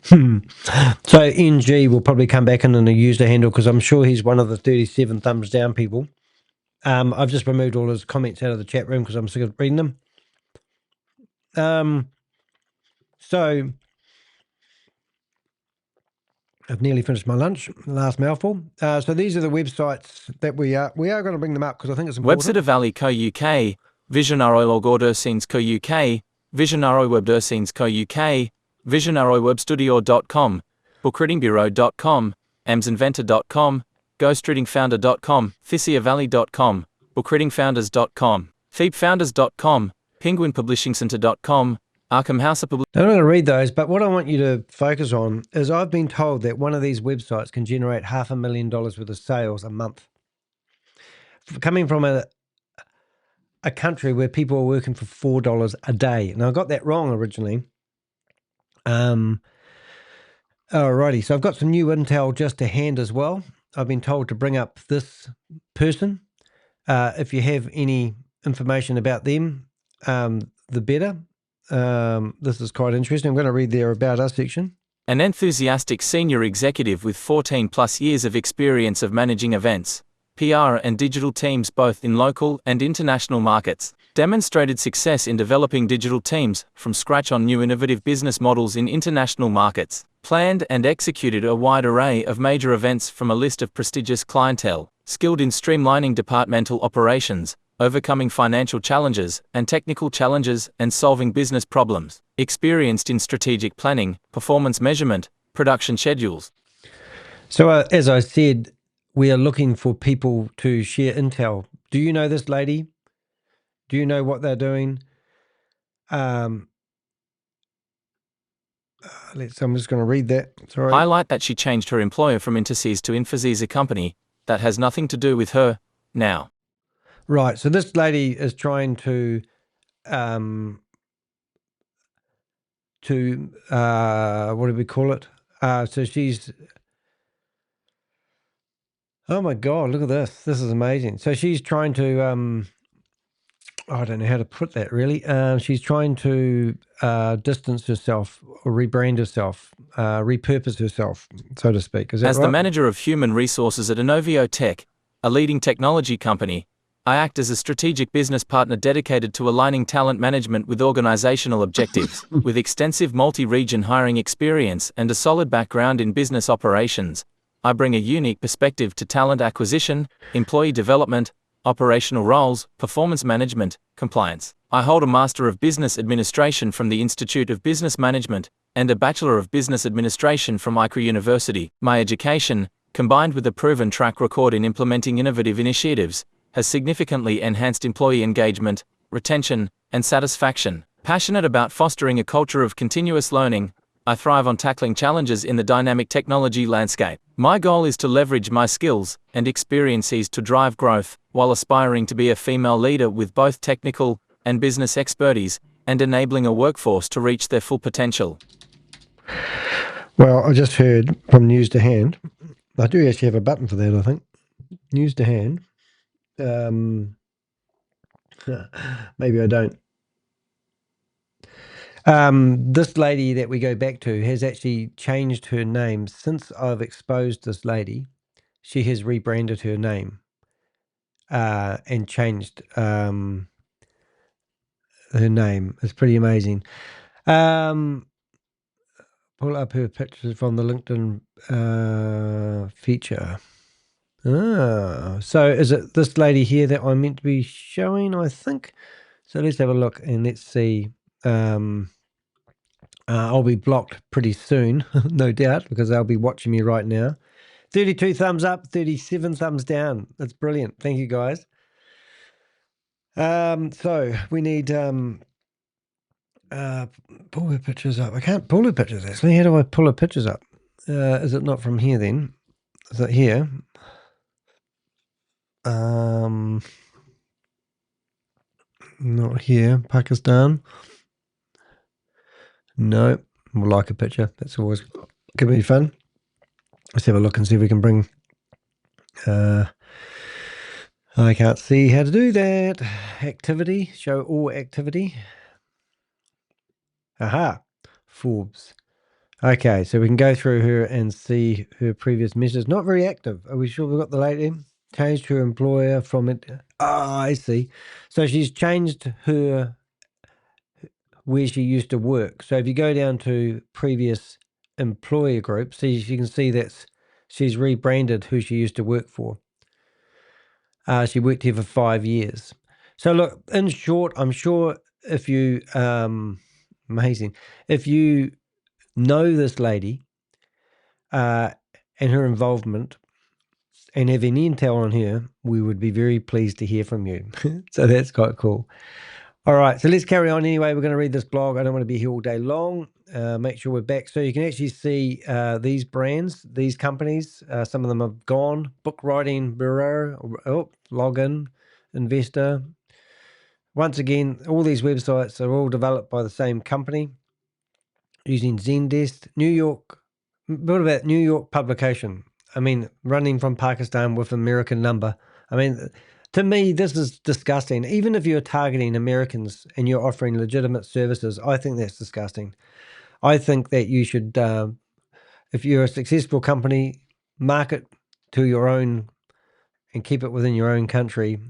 So NG will probably come back in and use the handle because I'm sure he's one of the 37 thumbs down people. I've just removed all his comments out of the chat room because I'm sick of reading them. So I've nearly finished my lunch, last mouthful. So these are the websites that we are going to bring them up because I think it's important. Website Valley Co UK, Visionary Logordurcines Co UK, Visionary Webdursines Co UK, Visionary Webstudio.com, BookReadingBureau.com, AmsInventor.com, GhostReadingFounder.com, ThisiaValley.com, BookReadingFounders.com, ThebeFounders.com, PenguinPublishingCenter.com, Arkham House of Publishing. I'm not going to read those, but what I want you to focus on is I've been told that one of these websites can generate $500,000 worth of sales a month. Coming from a country where people are working for $4 a day. Now, I got that wrong originally. Alrighty, so I've got some new intel just to hand as well. I've been told to bring up this person. If you have any information about them, the better. This is quite interesting. I'm going to read their About Us section. An enthusiastic senior executive with 14 plus years of experience of managing events, PR and digital teams both in local and international markets, demonstrated success in developing digital teams from scratch on new innovative business models in international markets, planned and executed a wide array of major events from a list of prestigious clientele, skilled in streamlining departmental operations, overcoming financial challenges and technical challenges and solving business problems, experienced in strategic planning, performance measurement, production schedules. So as I said, we are looking for people to share intel. Do you know this lady? Do you know what they're doing? I'm just going to read that. Sorry. Highlight that she changed her employer from Intersys to Infosys, a company that has nothing to do with her now. Right. So this lady is trying to what do we call it? So she's, oh my God, look at this. This is amazing. So she's trying to, I don't know how to put that really. She's trying to distance herself or rebrand herself, repurpose herself, so to speak. Is that As right? the manager of human resources at Innovio Tech, a leading technology company, I act as a strategic business partner dedicated to aligning talent management with organizational objectives. With extensive multi-region hiring experience and a solid background in business operations, I bring a unique perspective to talent acquisition, employee development, operational roles, performance management, compliance. I hold a Master of Business Administration from the Institute of Business Management and a Bachelor of Business Administration from RICO University. My education, combined with a proven track record in implementing innovative initiatives, has significantly enhanced employee engagement, retention, and satisfaction. Passionate about fostering a culture of continuous learning, I thrive on tackling challenges in the dynamic technology landscape. My goal is to leverage my skills and experiences to drive growth, while aspiring to be a female leader with both technical and business expertise, and enabling a workforce to reach their full potential. Well, I just heard from News to Hand. I do actually have a button for that, I think. News to Hand. Maybe I don't. This lady that we go back to has actually changed her name. Since I've exposed this lady, she has rebranded her name and changed her name. It's pretty amazing. Pull up her pictures from the LinkedIn feature. So is it this lady here that I'm meant to be showing, I think? So let's have a look and let's see. I'll be blocked pretty soon, no doubt, because they'll be watching me right now. 32 thumbs up, 37 thumbs down. That's brilliant. Thank you, guys. So we need pull her pictures up. I can't pull her pictures, actually. How do I pull her pictures up? Is it not from here then? Is it here? Not here. Pakistan. No. We'll like a picture. That's always going to be fun. Let's have a look and see if we can bring... I can't see how to do that. Activity. Show all activity. Aha. Forbes. Okay, so we can go through her and see her previous messages. Not very active. Are we sure we've got the lady? Changed her employer from it. Ah, I see. So she's changed her where she used to work. So if you go down to previous employer group. So you can see that she's rebranded who she used to work for. She worked here for 5 years. So look, in short, I'm sure if you, amazing, if you know this lady and her involvement and have any intel on her, we would be very pleased to hear from you. So that's quite cool. All right, so let's carry on anyway. We're going to read this blog. I don't want to be here all day long. Make sure we're back. So you can actually see these brands, these companies. Some of them have gone. Book Writing Bureau, Login, Investor. Once again, all these websites are all developed by the same company using Zendesk. New York, what about New York publication? I mean, running from Pakistan with American number. I mean, to me, this is disgusting. Even if you're targeting Americans and you're offering legitimate services, I think that's disgusting. I think that you should, if you're a successful company, market to your own and keep it within your own country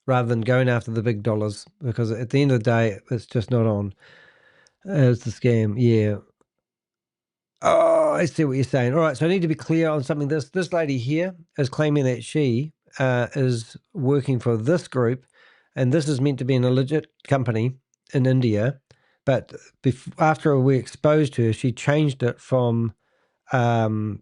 rather than going after the big dollars, because at the end of the day, it's just not on. It's the scam, yeah. Oh, I see what you're saying. All right, so I need to be clear on something. This lady here is claiming that she is working for this group, and this is meant to be in a legit company in India. But after we exposed her, she changed it from the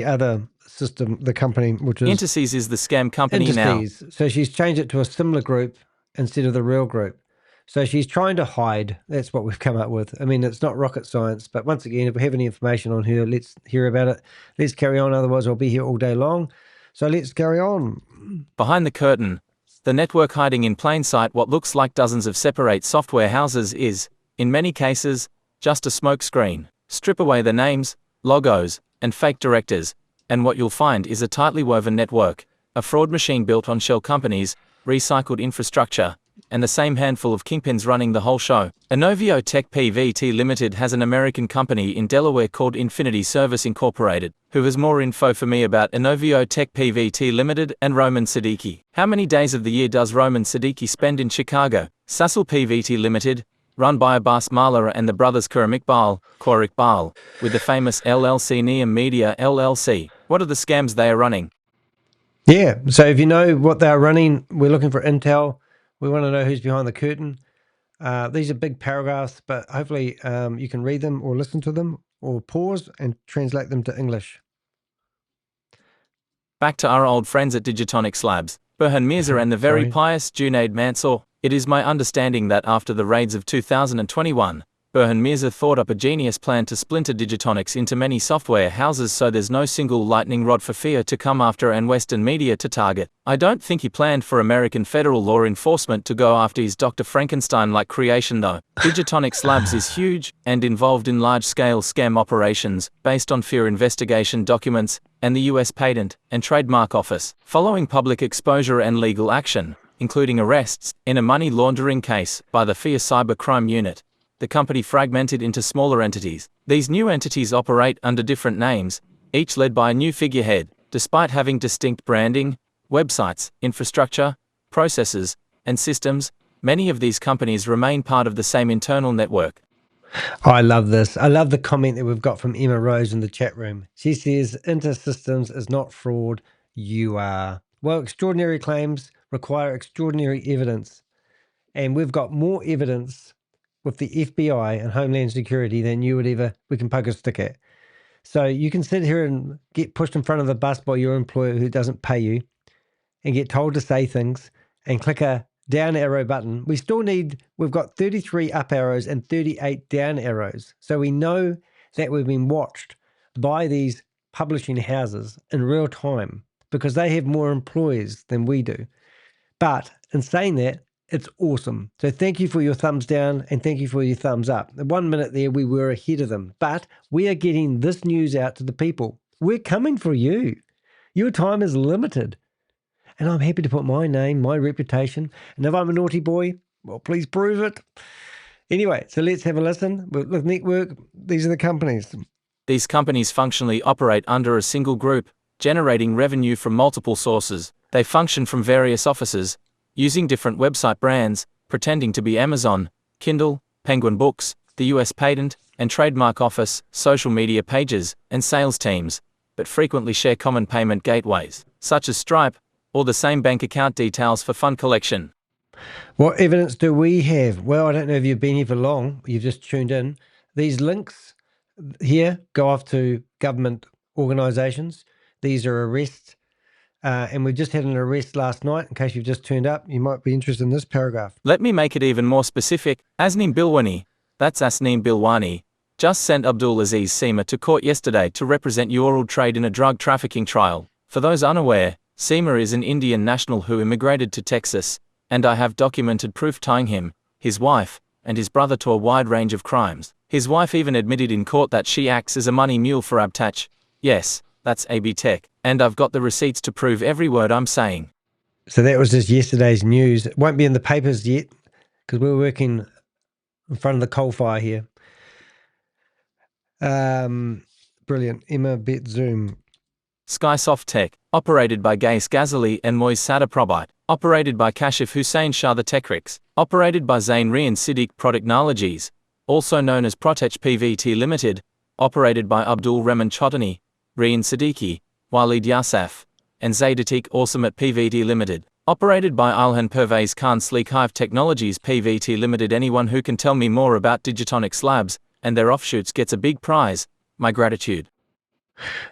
other system, the company, which is Intersys is the scam company now. Intersys. So she's changed it to a similar group instead of the real group. So she's trying to hide. That's what we've come up with. I mean, it's not rocket science, but once again, if we have any information on her, let's hear about it. Let's carry on. Otherwise, I'll be here all day long. So let's carry on. Behind the curtain, the network hiding in plain sight what looks like dozens of separate software houses is, in many cases, just a smoke screen. Strip away the names, logos, and fake directors, and what you'll find is a tightly woven network, a fraud machine built on shell companies, recycled infrastructure, and the same handful of kingpins running the whole show. Inovio Tech Pvt Limited has an American company in Delaware called Infinity Service Incorporated. Who has more info for me about Inovio Tech Pvt Limited and Roman Siddiqui? How many days of the year does Roman Siddiqui spend in Chicago? Sasol Pvt Limited, run by Abbas Marla and the brothers Karim Iqbal, with the famous LLC Neom Media LLC. What are the scams they are running? Yeah, so if you know what they're running, we're looking for intel. We want to know who's behind the curtain. These are big paragraphs, but hopefully you can read them or listen to them or pause and translate them to English. Back to our old friends at Digitonics Labs, Burhan Mirza and the very pious Junaid Mansoor. It is my understanding that after the raids of 2021, Burhan Mirza thought up a genius plan to splinter Digitonics into many software houses so there's no single lightning rod for fear to come after and Western media to target. I don't think he planned for American federal law enforcement to go after his Dr. Frankenstein-like creation though. Digitonics Labs is huge and involved in large-scale scam operations based on fear investigation documents and the US Patent and Trademark Office. Following public exposure and legal action, including arrests in a money laundering case by the FIA Cybercrime Unit, the company fragmented into smaller entities. These new entities operate under different names, each led by a new figurehead, despite having distinct branding, websites, infrastructure, processes, and systems. Many of these companies remain part of the same internal network. I love this. I love the comment that we've got from Emma Rose in the chat room. She says, InterSystems is not fraud, you are. Well, extraordinary claims require extraordinary evidence. And we've got more evidence with the FBI and Homeland Security than you would ever, we can poke a stick at. So you can sit here and get pushed in front of the bus by your employer who doesn't pay you and get told to say things and click a down arrow button. We've got 33 up arrows and 38 down arrows. So we know that we've been watched by these publishing houses in real time because they have more employees than we do. But in saying that, it's awesome. So thank you for your thumbs down and thank you for your thumbs up. 1 minute there, we were ahead of them, but we are getting this news out to the people. We're coming for you. Your time is limited. And I'm happy to put my name, my reputation. And if I'm a naughty boy, well, please prove it. Anyway, so let's have a listen. With Network, these are the companies. These companies functionally operate under a single group, generating revenue from multiple sources. They function from various offices, using different website brands, pretending to be Amazon, Kindle, Penguin Books, the US Patent and Trademark Office, social media pages, and sales teams, but frequently share common payment gateways, such as Stripe, or the same bank account details for fund collection. What evidence do we have? Well, I don't know if you've been here for long, you've just tuned in. These links here go off to government organisations. These are arrests. And we just had an arrest last night. In case you've just turned up, you might be interested in this paragraph. Let me make it even more specific. Azneem Bilwani, that's Azneem Bilwani, just sent Abdul Aziz Seema to court yesterday to represent eWorldTrade in a drug trafficking trial. For those unaware, Seema is an Indian national who immigrated to Texas, and I have documented proof tying him, his wife, and his brother to a wide range of crimes. His wife even admitted in court that she acts as a money mule for Abtach. Yes, that's Abtach. And I've got the receipts to prove every word I'm saying. So that was just yesterday's news. It won't be in the papers yet because we're working in front of the coal fire here. Brilliant. Emma Bet Zoom. Skysoft Tech, operated by Gais Ghazali and Moiz Sadaprobite, operated by Kashif Hussain Shah the Techrics, operated by Zain Rian Siddiq Productnologies, also known as Protech PVT Limited, operated by Abdul Rahman Chotani, Rian Siddiqui, Walid Yasaf, and Zaidatik Awsamat PVT Limited, operated by Alhan Pervez Khan Sleek Hive Technologies PVT Limited. Anyone who can tell me more about Digitonics Labs and their offshoots gets a big prize. My gratitude.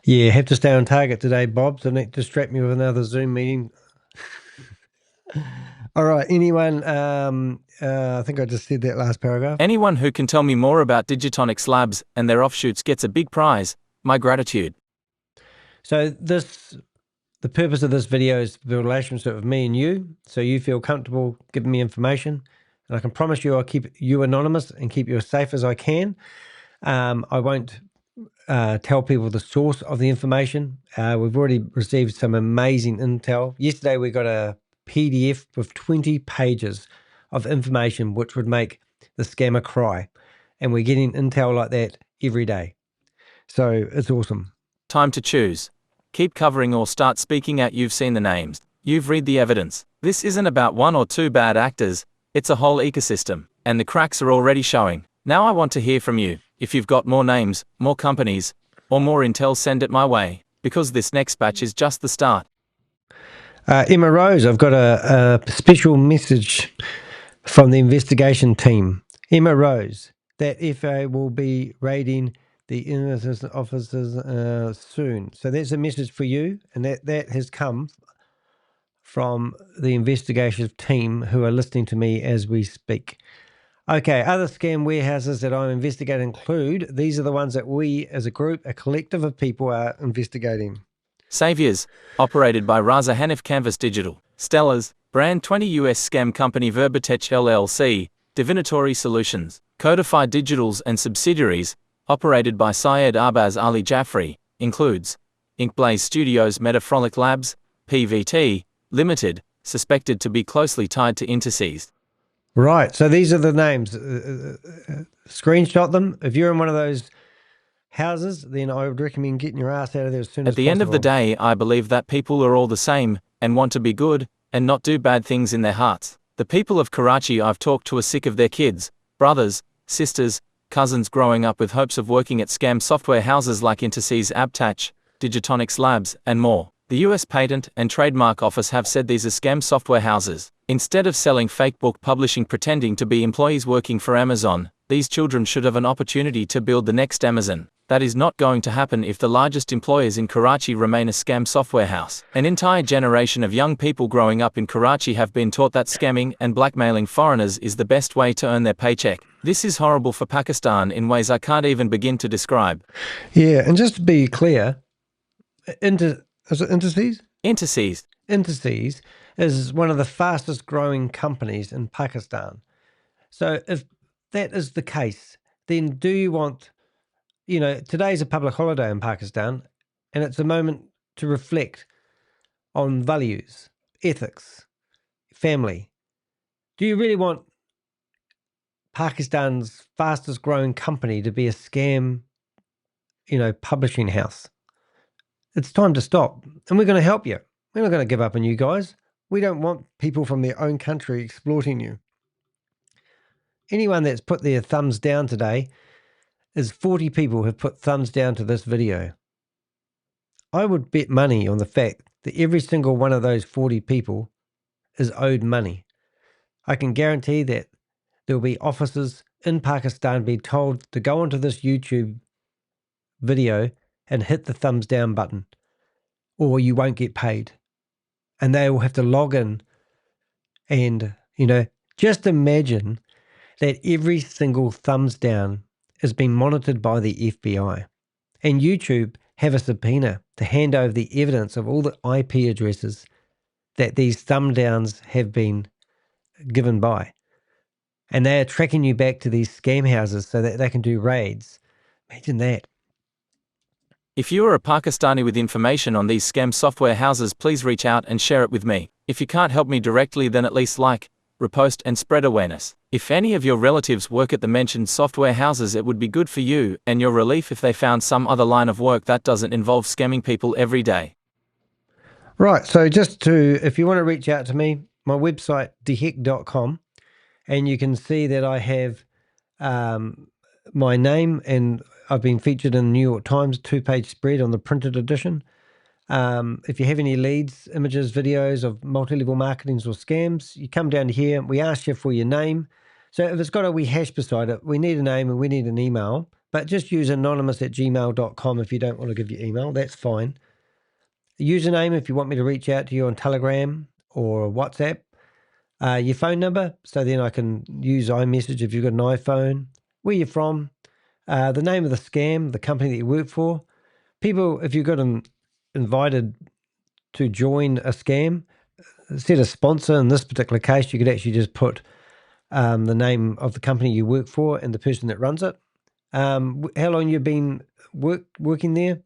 Yeah, have to stay on target today, Bob, so don't distract me with another Zoom meeting. All right, anyone, I think I just said that last paragraph. Anyone who can tell me more about Digitonics Labs and their offshoots gets a big prize. My gratitude. So the purpose of this video is to build a relationship with me and you, so you feel comfortable giving me information. And I can promise you I'll keep you anonymous and keep you as safe as I can. I won't tell people the source of the information. We've already received some amazing intel. Yesterday we got a PDF with 20 pages of information which would make the scammer cry. And we're getting intel like that every day. So it's awesome. Time to choose. Keep covering or start speaking out. You've seen the names. You've read the evidence. This isn't about one or two bad actors. It's a whole ecosystem. And the cracks are already showing. Now I want to hear from you. If you've got more names, more companies, or more intel, send it my way. Because this next batch is just the start. Emma Rose, I've got a special message from the investigation team. Emma Rose, that FA will be raiding the Intersys offices soon. So that's a message for you, and that has come from the investigation team who are listening to me as we speak. Okay, other scam warehouses that I'm investigating include, these are the ones that we as a group, a collective of people are investigating. Saviors, operated by Raza Hanif Canvas Digital. Stellars, brand 20 US scam company Verbatech LLC, Divinatory Solutions. Codified Digitals and subsidiaries, operated by Syed Arbaz Ali Jaffrey, includes Inkblaze Studios Metafrolic Labs, PVT, Limited, suspected to be closely tied to Intersys. Right, so these are the names. Screenshot them. If you're in one of those houses, then I would recommend getting your ass out of there as soon as possible. At the end of the day, I believe that people are all the same, and want to be good, and not do bad things in their hearts. The people of Karachi I've talked to are sick of their kids, brothers, sisters, cousins growing up with hopes of working at scam software houses like Intersys, Abtach, Digitonics Labs, and more. The US Patent and Trademark Office have said these are scam software houses. Instead of selling fake book publishing pretending to be employees working for Amazon, these children should have an opportunity to build the next Amazon. That is not going to happen if the largest employers in Karachi remain a scam software house. An entire generation of young people growing up in Karachi have been taught that scamming and blackmailing foreigners is the best way to earn their paycheck. This is horrible for Pakistan in ways I can't even begin to describe. Yeah, and just to be clear, is it Intersys? Intersys. Intersys is one of the fastest growing companies in Pakistan. So if that is the case, then do you want, today's a public holiday in Pakistan, and it's a moment to reflect on values, ethics, family. Do you really want Pakistan's fastest growing company to be a scam, publishing house? It's time to stop, and we're going to help you. We're not going to give up on you guys. We don't want people from their own country exploiting you. Anyone that's put their thumbs down today is 40 people have put thumbs down to this video. I would bet money on the fact that every single one of those 40 people is owed money. I can guarantee that there will be officers in Pakistan being told to go onto this YouTube video and hit the thumbs down button, or you won't get paid. And they will have to log in and, just imagine that every single thumbs down is being monitored by the FBI. And YouTube have a subpoena to hand over the evidence of all the IP addresses that these thumb downs have been given by. And they are tracking you back to these scam houses so that they can do raids. Imagine that. If you are a Pakistani with information on these scam software houses, please reach out and share it with me. If you can't help me directly, then at least like, repost and spread awareness. If any of your relatives work at the mentioned software houses, it would be good for you and your relief if they found some other line of work that doesn't involve scamming people every day. Right, so if you want to reach out to me, my website, deheck.com, and you can see that I have my name, and I've been featured in the New York Times 2-page spread on the printed edition. If you have any leads, images, videos of multi-level marketings or scams, you come down here. We ask you for your name. So if it's got a wee hash beside it, we need a name and we need an email. But just use anonymous@gmail.com if you don't want to give your email. That's fine. Username if you want me to reach out to you on Telegram or WhatsApp. Your phone number, so then I can use iMessage if you've got an iPhone. Where you're from. The name of the scam, the company that you work for. People, if you've got them invited to join a scam, set a sponsor. In this particular case, you could actually just put the name of the company you work for and the person that runs it. How long you've been working there.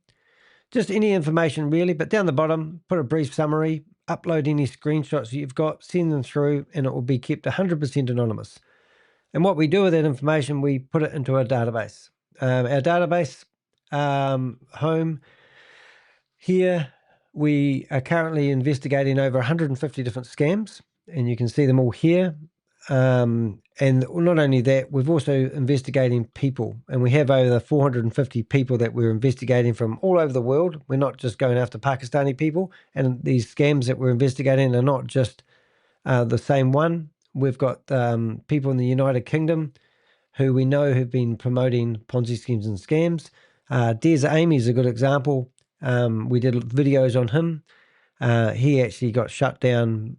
Just any information really, but down the bottom, put a brief summary, upload any screenshots that you've got, send them through, and it will be kept 100% anonymous. And what we do with that information, we put it into our database. Our database home here, we are currently investigating over 150 different scams, and you can see them all here. And not only that, we've also investigating people, and we have over 450 people that we're investigating from all over the world. We're not just going after Pakistani people, and these scams that we're investigating are not just the same one. We've got people in the United Kingdom who we know have been promoting Ponzi schemes and scams. Des Amy is a good example. We did videos on him. He actually got shut down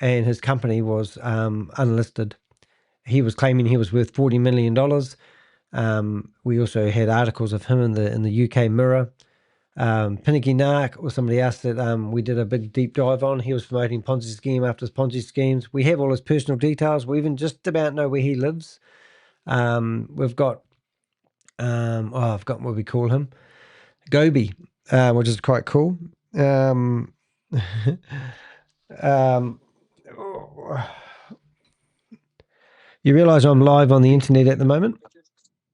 and his company was unlisted. He was claiming he was worth $40 million. We also had articles of him in the UK Mirror. Pinicky Nark or somebody else that we did a big deep dive on. He was promoting Ponzi scheme after Ponzi schemes. We have all his personal details. We even just about know where he lives. We've got, I've forgotten what we call him. Gobi, which is quite cool. You realise I'm live on the internet at the moment?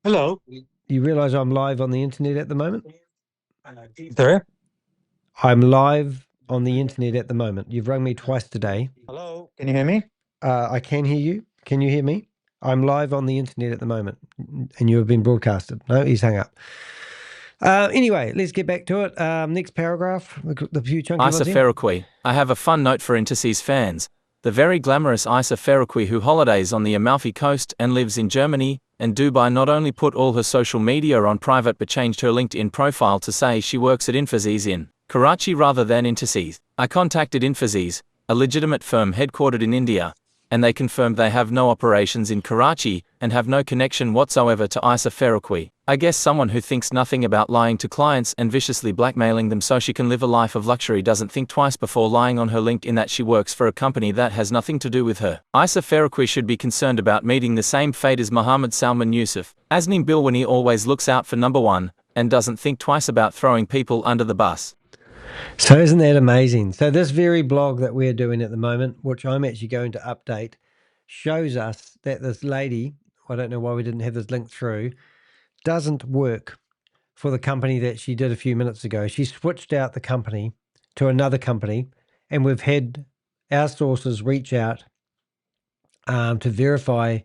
Hello. You realise I'm live on the internet at the moment? Sorry? I'm live on the internet at the moment. You've rung me twice today. Hello. Can you hear me? I can hear you. Can you hear me? I'm live on the internet at the moment, and you have been broadcasted. No, he's hung up. Anyway, let's get back to it. Next paragraph, the few chunky Isa ones here. Faroqui. I have a fun note for Intersys fans. The very glamorous Isa Faroqui, who holidays on the Amalfi Coast and lives in Germany and Dubai, not only put all her social media on private but changed her LinkedIn profile to say she works at Intersys in Karachi rather than Intersys. I contacted Intersys, a legitimate firm headquartered in India, and they confirmed they have no operations in Karachi and have no connection whatsoever to Isa Faroqui. I guess someone who thinks nothing about lying to clients and viciously blackmailing them so she can live a life of luxury doesn't think twice before lying on her LinkedIn that she works for a company that has nothing to do with her. Isa Faroqui should be concerned about meeting the same fate as Mohammed Salman Yusuf. Azneem Bilwani always looks out for number one and doesn't think twice about throwing people under the bus. So isn't that amazing? So this very blog that we're doing at the moment, which I'm actually going to update, shows us that this lady, I don't know why we didn't have this link through, doesn't work for the company that she did a few minutes ago. She switched out the company to another company, and we've had our sources reach out to verify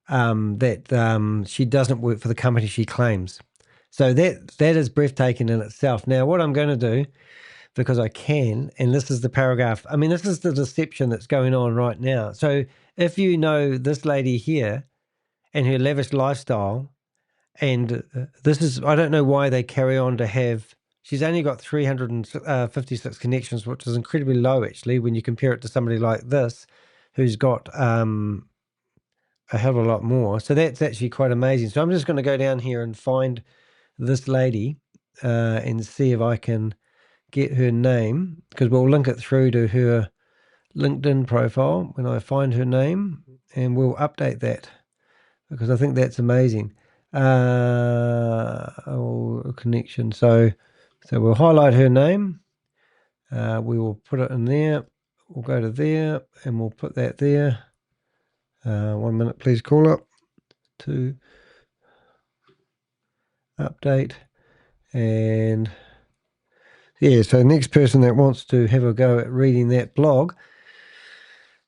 that she doesn't work for the company she claims. So that is breathtaking in itself. Now, what I'm going to do, because I can, and this is the paragraph, I mean, this is the deception that's going on right now. So if you know this lady here and her lavish lifestyle, and this is, I don't know why they carry on to have, she's only got 356 connections, which is incredibly low, actually, when you compare it to somebody like this, who's got a hell of a lot more. So that's actually quite amazing. So I'm just going to go down here and find this lady and see if I can get her name, because we'll link it through to her LinkedIn profile when I find her name, and we'll update that because I think that's amazing. Connection. So we'll highlight her name. We will put it in there. We'll go to there and we'll put that there. 1 minute, please. Call up to update. And yeah, so next person that wants to have a go at reading that blog.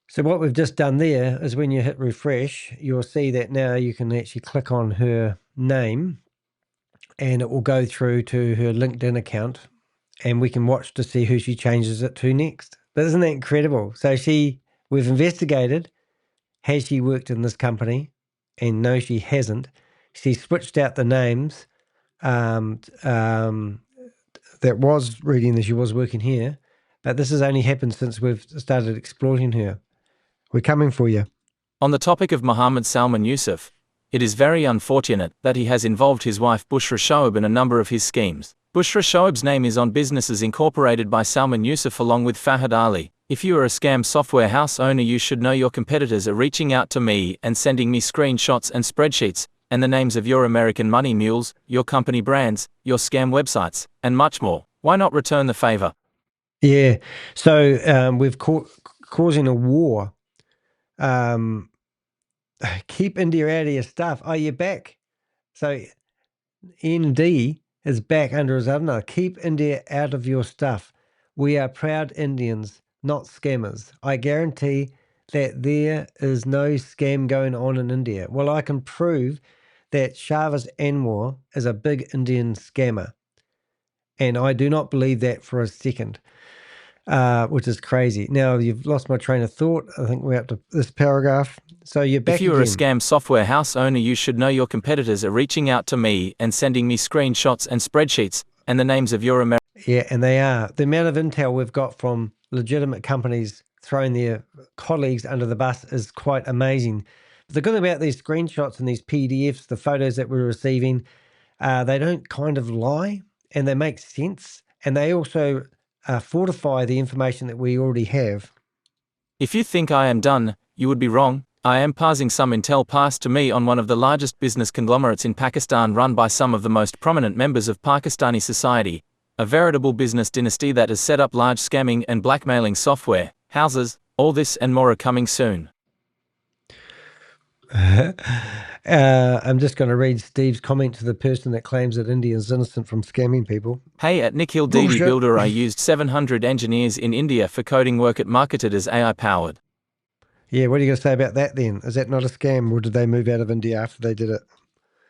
So what we've just done there is when you hit refresh, you'll see that now you can actually click on her name and it will go through to her LinkedIn account and we can watch to see who she changes it to next. But isn't that incredible? So we've investigated, has she worked in this company? And no, she hasn't. She switched out the names that was reading that she was working here, but this has only happened since we've started exploiting her. We're coming for you. On the topic of Mohammed Salman Yusuf, it is very unfortunate that he has involved his wife Bushra Shoaib in a number of his schemes. Bushra Shoaib's name is on businesses incorporated by Salman Yusuf along with Fahad Ali. If you are a scam software house owner, you should know your competitors are reaching out to me and sending me screenshots and spreadsheets, and the names of your American money mules, your company brands, your scam websites, and much more. Why not return the favor? Yeah, so we've causing a war. Keep India out of your stuff. Oh, you're back. So ND is back under his oven. Keep India out of your stuff. We are proud Indians, not scammers. I guarantee that there is no scam going on in India. Well, I can prove that Shahbaz Anwar is a big Indian scammer. And I do not believe that for a second, which is crazy. Now, you've lost my train of thought. I think we're up to this paragraph. So you're back again. If you are a scam software house owner, you should know your competitors are reaching out to me and sending me screenshots and spreadsheets and the names of your American... Yeah, and they are. The amount of intel we've got from legitimate companies throwing their colleagues under the bus is quite amazing. The good thing about these screenshots and these PDFs, the photos that we're receiving, they don't kind of lie and they make sense. And they also fortify the information that we already have. If you think I am done, you would be wrong. I am passing some intel passed to me on one of the largest business conglomerates in Pakistan run by some of the most prominent members of Pakistani society, a veritable business dynasty that has set up large scamming and blackmailing software houses. All this and more are coming soon. I'm just going to read Steve's comment to the person that claims that India is innocent from scamming people. Hey, at Nikhil DB Builder, I used 700 engineers in India for coding work at marketed as AI powered. Yeah, what are you going to say about that then? Is that not a scam, or did they move out of India after they did it?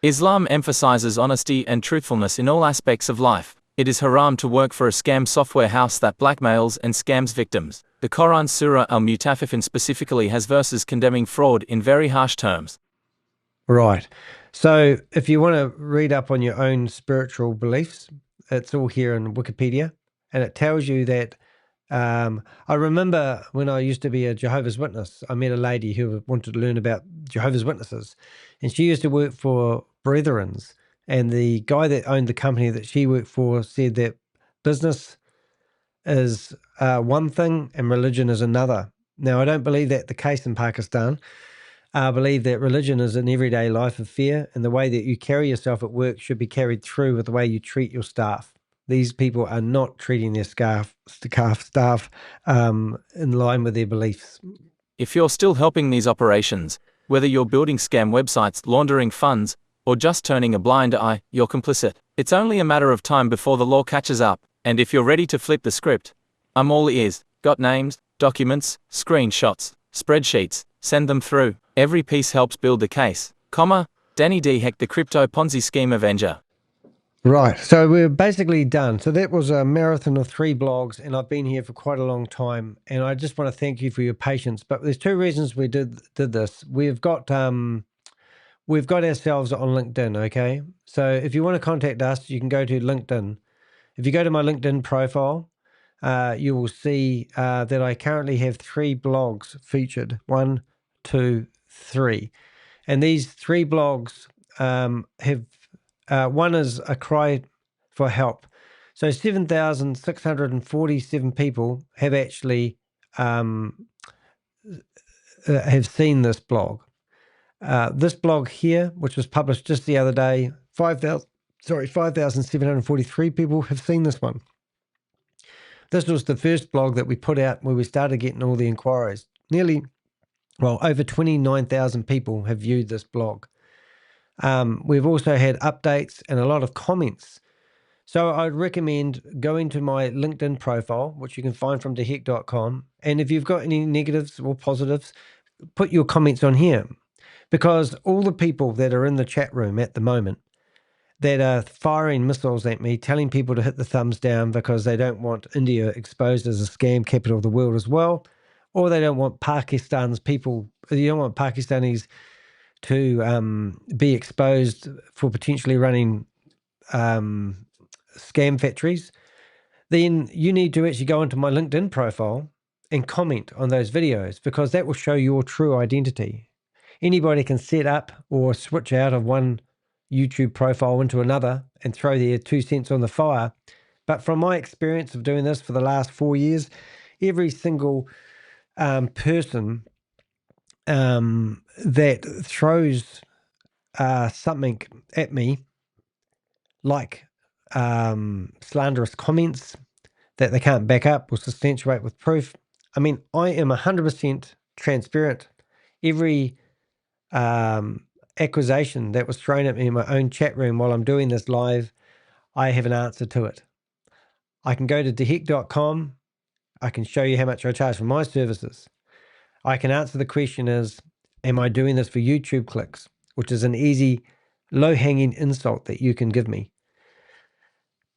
Islam emphasizes honesty and truthfulness in all aspects of life. It is haram to work for a scam software house that blackmails and scams victims. The Quran Surah Al-Mutaffifin specifically has verses condemning fraud in very harsh terms. Right. So if you want to read up on your own spiritual beliefs, it's all here in Wikipedia, and it tells you that I remember when I used to be a Jehovah's Witness, I met a lady who wanted to learn about Jehovah's Witnesses, and she used to work for Brethren's, and the guy that owned the company that she worked for said that business is one thing and religion is another. Now, I don't believe that the case in Pakistan. I believe that religion is an everyday life affair, and the way that you carry yourself at work should be carried through with the way you treat your staff. These people are not treating their staff in line with their beliefs. If you're still helping these operations, whether you're building scam websites, laundering funds, or just turning a blind eye, you're complicit. It's only a matter of time before the law catches up, and if you're ready to flip the script, I'm all ears. Got names, documents, screenshots, spreadsheets, send them through. Every piece helps build the case, comma, Danny D. Heck the crypto Ponzi scheme avenger. Right, so we're basically done. So that was a marathon of 3 blogs, and I've been here for quite a long time, and I just want to thank you for your patience. But there's 2 reasons we did this. We've got ourselves on LinkedIn, okay? So if you want to contact us, you can go to LinkedIn. If you go to my LinkedIn profile, you will see that I currently have 3 blogs featured. 1, 2, 3. And these 3 blogs have, one is a cry for help. So 7,647 people have actually have seen this blog. This blog here, which was published just the other day, 5,743 people have seen this one. This was the first blog that we put out where we started getting all the inquiries. Over 29,000 people have viewed this blog. We've also had updates and a lot of comments. So I'd recommend going to my LinkedIn profile, which you can find from theheck.com. And if you've got any negatives or positives, put your comments on here. Because all the people that are in the chat room at the moment that are firing missiles at me, telling people to hit the thumbs down because they don't want India exposed as a scam capital of the world as well, or they don't want you don't want Pakistanis to be exposed for potentially running scam factories, then you need to actually go into my LinkedIn profile and comment on those videos, because that will show your true identity. Anybody can set up or switch out of one YouTube profile into another and throw their 2 cents on the fire. But from my experience of doing this for the last 4 years, every single person that throws something at me, like slanderous comments that they can't back up or substantiate with proof. I mean, I am 100% transparent. Every accusation that was thrown at me in my own chat room while I'm doing this live, I have an answer to it. I can go to theheck.com. I can show you how much I charge for my services. I can answer the question is, am I doing this for YouTube clicks? Which is an easy, low-hanging insult that you can give me.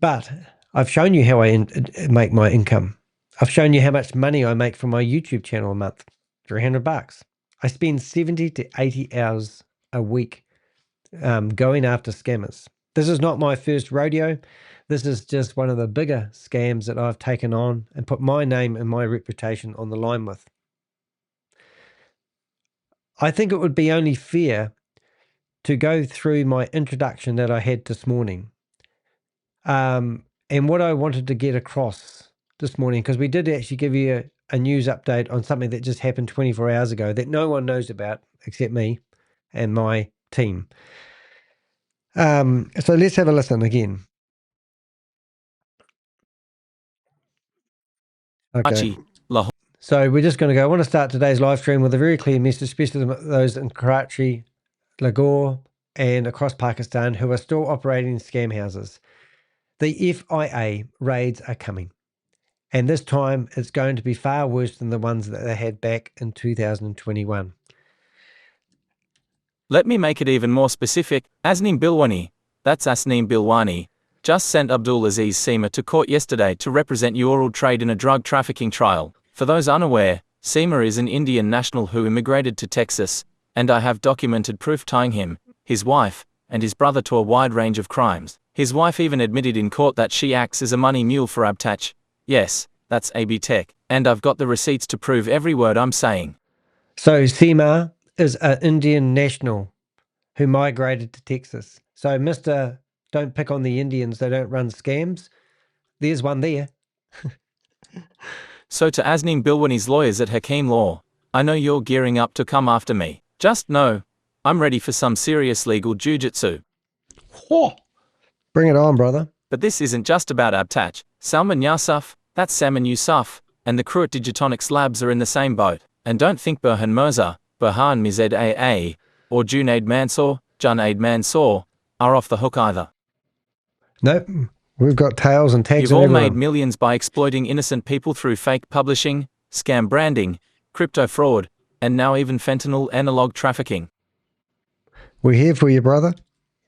But I've shown you how I make my income. I've shown you how much money I make from my YouTube channel a month, $300. I spend 70 to 80 hours a week going after scammers. This is not my first rodeo. This is just one of the bigger scams that I've taken on and put my name and my reputation on the line with. I think it would be only fair to go through my introduction that I had this morning. And what I wanted to get across this morning, because we did actually give you a news update on something that just happened 24 hours ago that no one knows about except me and my team. So let's have a listen again. Okay. So we're just going to go. I want to start today's live stream with a very clear message, especially those in Karachi, Lahore, and across Pakistan who are still operating scam houses. The FIA raids are coming, and this time it's going to be far worse than the ones that they had back in 2021. Let me make it even more specific. Azneem Bilwani, that's Azneem Bilwani, just sent Abdul Aziz Seema to court yesterday to represent eWorldTrade in a drug trafficking trial. For those unaware, Seema is an Indian national who immigrated to Texas, and I have documented proof tying him, his wife, and his brother to a wide range of crimes. His wife even admitted in court that she acts as a money mule for Abtach. Yes, that's Abtach, and I've got the receipts to prove every word I'm saying. So Seema is an Indian national who migrated to Texas. So Mr. Don't pick on the Indians, they don't run scams. There's one there. So to Azneem Bilwani's lawyers at Hakeem Law, I know you're gearing up to come after me. Just know, I'm ready for some serious legal jujitsu. Oh, bring it on, brother. But this isn't just about Abtach. Salman Yusuf, that's Salman Yusuf, and the crew at Digitonics Labs are in the same boat. And don't think Burhan Mirza, Burhan Mirza, or Junaid Mansoor, are off the hook either. Nope. We've got tails and tags. You've all made millions by exploiting innocent people through fake publishing, scam branding, crypto fraud, and now even fentanyl analog trafficking. We're here for you, brother.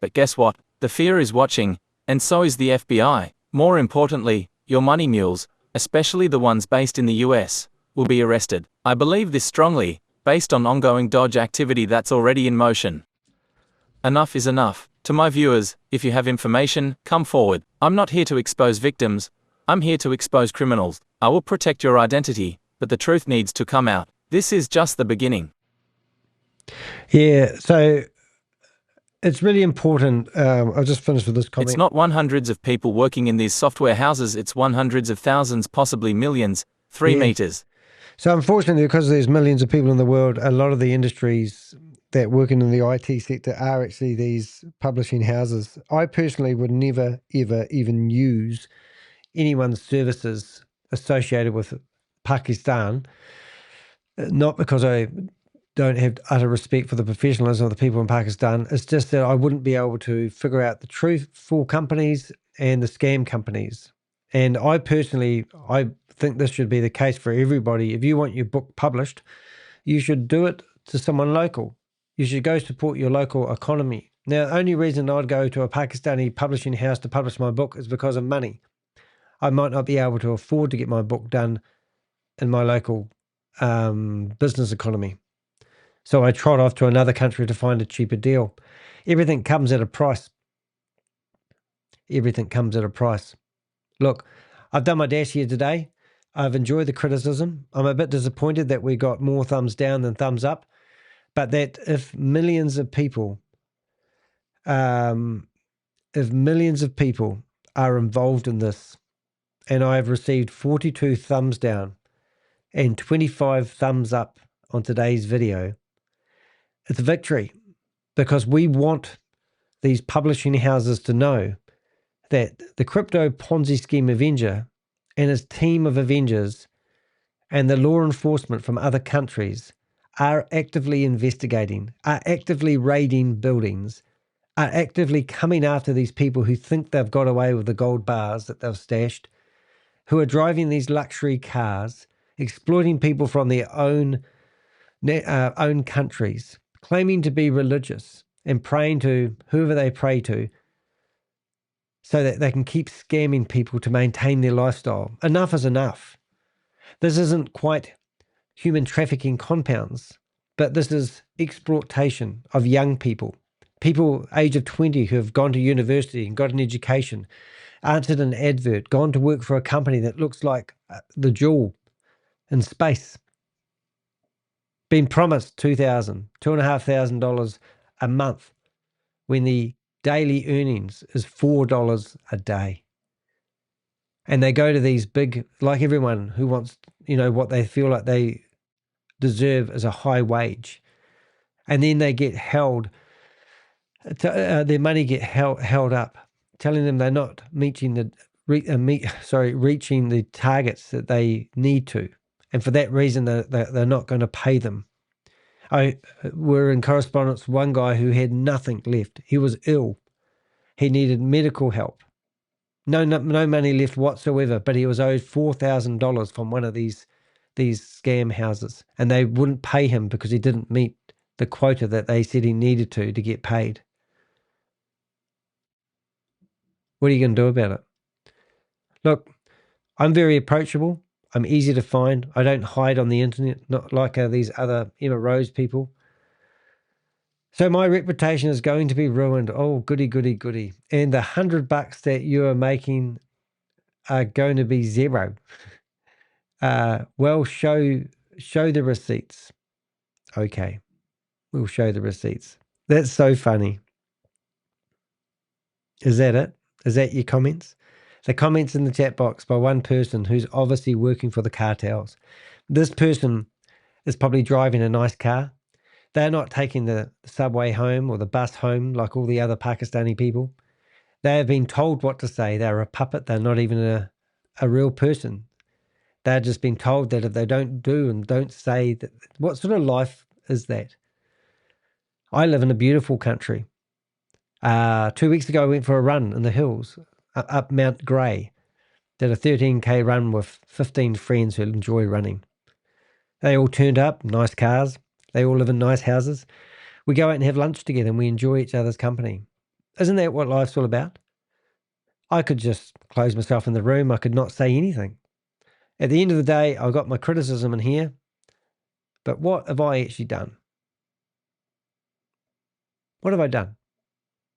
But guess what? The fear is watching, and so is the FBI. More importantly, your money mules, especially the ones based in the US, will be arrested. I believe this strongly, based on ongoing Dodge activity that's already in motion. Enough is enough. To my viewers, if you have information, come forward. I'm not here to expose victims, I'm here to expose criminals. I will protect your identity, but the truth needs to come out. This is just the beginning. Yeah, so it's really important. I'll just finish with this comment. It's not hundreds of people working in these software houses, it's hundreds of thousands, possibly millions, 3 meters. So unfortunately, because there's millions of people in the world, a lot of the industries that working in the IT sector are actually these publishing houses. I personally would never, ever even use anyone's services associated with Pakistan, not because I don't have utter respect for the professionalism of the people in Pakistan. It's just that I wouldn't be able to figure out the truthful companies and the scam companies. And I personally, I think this should be the case for everybody. If you want your book published, you should do it to someone local. You should go support your local economy. Now, the only reason I'd go to a Pakistani publishing house to publish my book is because of money. I might not be able to afford to get my book done in my local business economy. So I trot off to another country to find a cheaper deal. Everything comes at a price. Everything comes at a price. Look, I've done my dash here today. I've enjoyed the criticism. I'm a bit disappointed that we got more thumbs down than thumbs up, but that if millions of people are involved in this, and I have received 42 thumbs down and 25 thumbs up on today's video, it's a victory, because we want these publishing houses to know that the crypto Ponzi scheme Avenger and his team of Avengers and the law enforcement from other countries are actively investigating, are actively raiding buildings, are actively coming after these people who think they've got away with the gold bars that they've stashed, who are driving these luxury cars, exploiting people from their own countries, claiming to be religious and praying to whoever they pray to so that they can keep scamming people to maintain their lifestyle. Enough is enough. This isn't quite human trafficking compounds, but this is exploitation of young people, people age of 20 who have gone to university and got an education, answered an advert, gone to work for a company that looks like the Jewel in space, been promised $2,500 a month when the daily earnings is $4 a day. And they go to these big, like everyone who wants, what they feel like they deserve as a high wage. And then they get held, their money get held up, telling them they're not reaching the targets that they need to. And for that reason, they're not going to pay them. We're in correspondence with one guy who had nothing left. He was ill. He needed medical help. No money left whatsoever, but he was owed $4,000 from one of these scam houses, and they wouldn't pay him because he didn't meet the quota that they said he needed to get paid. What are you going to do about it? Look, I'm very approachable. I'm easy to find. I don't hide on the internet, not like these other Emma Rose people. So my reputation is going to be ruined. Oh, goody, goody, goody. And the $100 that you are making are going to be zero. Well, show the receipts. Okay, we'll show the receipts. That's so funny. Is that it? Is that your comments? The comments in the chat box by one person who's obviously working for the cartels. This person is probably driving a nice car. They're not taking the subway home or the bus home like all the other Pakistani people. They have been told what to say. They're a puppet. They're not even a real person. They're just being told that if they don't do and don't say that. What sort of life is that? I live in a beautiful country. 2 weeks ago, I went for a run in the hills up Mount Grey. Did a 13K run with 15 friends who enjoy running. They all turned up, nice cars. They all live in nice houses. We go out and have lunch together and we enjoy each other's company. Isn't that what life's all about? I could just close myself in the room. I could not say anything. At the end of the day, I got my criticism in here. But what have I actually done? What have I done?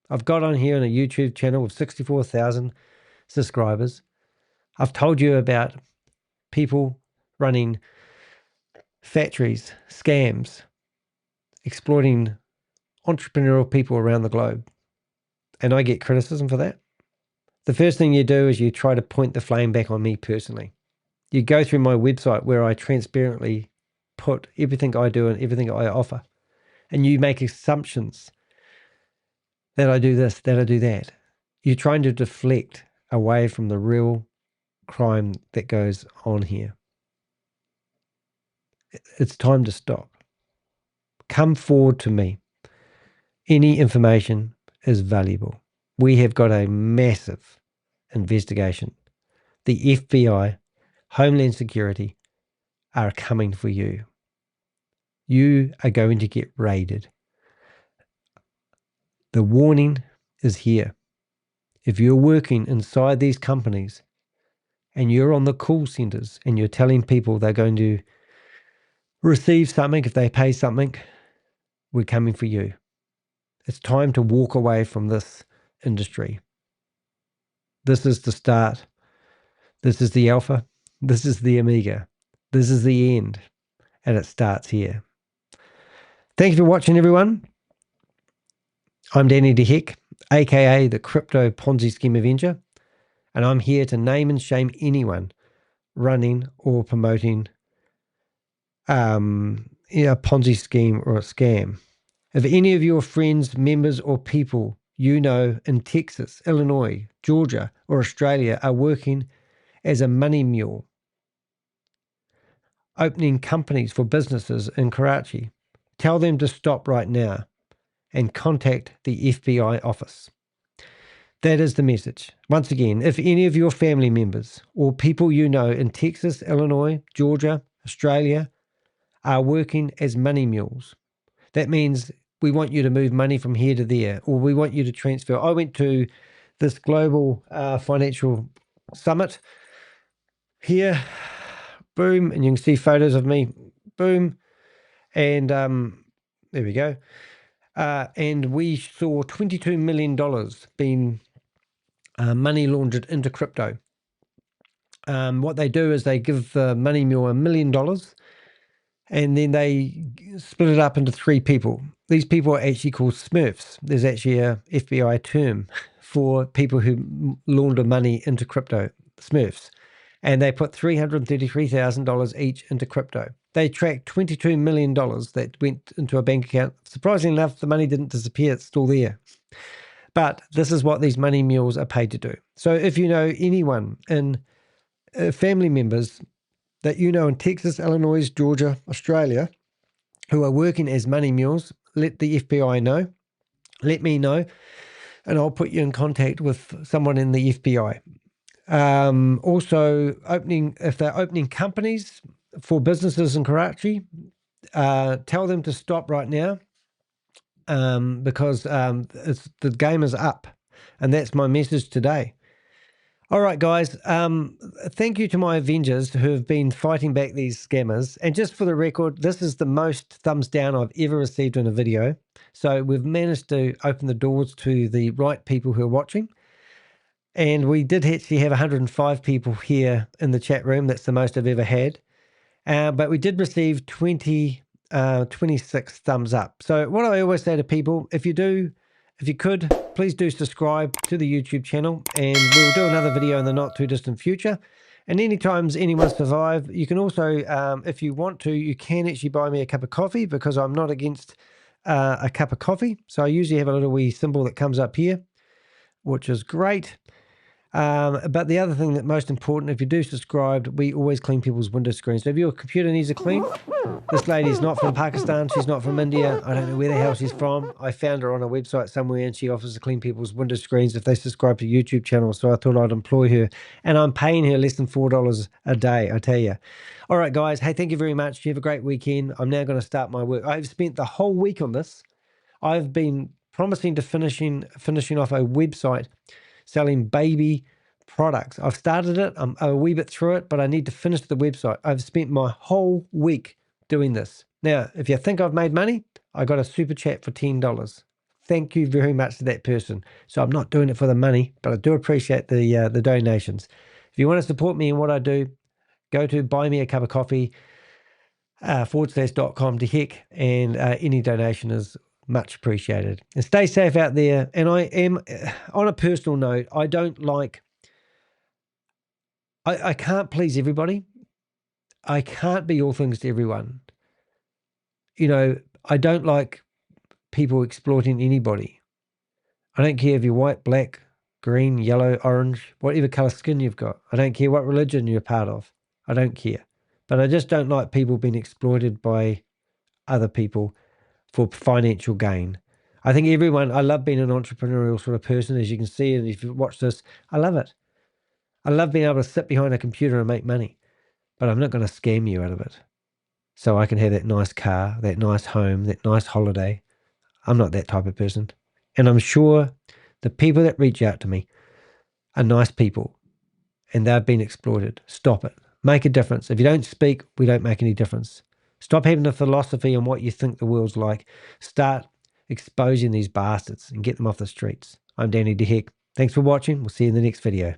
I've got on here on a YouTube channel with 64,000 subscribers. I've told you about people running factories, scams, exploiting entrepreneurial people around the globe. And I get criticism for that. The first thing you do is you try to point the flame back on me personally. You go through my website where I transparently put everything I do and everything I offer. And you make assumptions that I do this, that I do that. You're trying to deflect away from the real crime that goes on here. It's time to stop. Come forward to me. Any information is valuable. We have got a massive investigation. The FBI, Homeland Security are coming for you. You are going to get raided. The warning is here. If you're working inside these companies and you're on the call centers and you're telling people they're going to receive something if they pay something, we're coming for you. It's time to walk away from this industry. This is the start. This is the alpha. This is the omega. This is the end. And it starts here. Thank you for watching, everyone. I'm Danny DeHeck, aka the Crypto Ponzi Scheme Avenger, and I'm here to name and shame anyone running or promoting a Ponzi scheme or a scam. If any of your friends, members, or people you know in Texas, Illinois, Georgia, or Australia are working as a money mule, opening companies for businesses in Karachi, tell them to stop right now and contact the FBI office. That is the message. Once again, if any of your family members or people you know in Texas, Illinois, Georgia, Australia are working as money mules, that means we want you to move money from here to there, or we want you to transfer. I went to this global financial summit here, boom, and you can see photos of me, boom, and there we go. And we saw $22 million being money laundered into crypto. What they do is they give the money mule $1 million and then they split it up into 3 people. These people are actually called Smurfs. There's actually a FBI term for people who launder money into crypto, Smurfs. And they put $333,000 each into crypto. They tracked $22 million that went into a bank account. Surprisingly enough, the money didn't disappear. It's still there. But this is what these money mules are paid to do. So if you know anyone in family members that you know in Texas, Illinois, Georgia, Australia, who are working as money mules, let the FBI know. Let me know, and I'll put you in contact with someone in the FBI. Also, if they're opening companies for businesses in Karachi, tell them to stop right now because the game is up, and that's my message today. All right, guys, thank you to my Avengers who have been fighting back these scammers. And just for the record, this is the most thumbs down I've ever received in a video. So we've managed to open the doors to the right people who are watching. And we did actually have 105 people here in the chat room. That's the most I've ever had. But we did receive 26 thumbs up. So what I always say to people, if you could, please do subscribe to the YouTube channel, and we'll do another video in the not too distant future. And anytime anyone survive, you can also, if you want to, you can actually buy me a cup of coffee, because I'm not against a cup of coffee. So I usually have a little wee symbol that comes up here, which is great. But the other thing that most important, if you do subscribe, we always clean people's window screens. So if your computer needs a clean, this lady's not from Pakistan. She's not from India. I don't know where the hell she's from. I found her on a website somewhere, and she offers to clean people's window screens if they subscribe to YouTube channel. So I thought I'd employ her, and I'm paying her less than $4 a day, I tell you. All right, guys. Hey, thank you very much. You have a great weekend. I'm now going to start my work. I've spent the whole week on this. I've been promising to finishing off a website selling baby products. I've started it. I'm a wee bit through it, but I need to finish the website. I've spent my whole week doing this. Now, if you think I've made money, I got a super chat for $10. Thank you very much to that person. So I'm not doing it for the money, but I do appreciate the donations. If you want to support me in what I do, go to buy me a cup of coffee /.com to heck, and any donation is much appreciated. And stay safe out there. And I am, on a personal note, I don't like, I can't please everybody. I can't be all things to everyone. You know, I don't like people exploiting anybody. I don't care if you're white, black, green, yellow, orange, whatever color skin you've got. I don't care what religion you're part of. I don't care. But I just don't like people being exploited by other people for financial gain. I think I love being an entrepreneurial sort of person, as you can see, and if you watch this, I love it. I love being able to sit behind a computer and make money, but I'm not going to scam you out of it. So I can have that nice car, that nice home, that nice holiday. I'm not that type of person. And I'm sure the people that reach out to me are nice people, and they've been exploited. Stop it. Make a difference. If you don't speak, we don't make any difference. Stop having a philosophy on what you think the world's like. Start exposing these bastards and get them off the streets. I'm Danny DeHeck. Thanks for watching. We'll see you in the next video.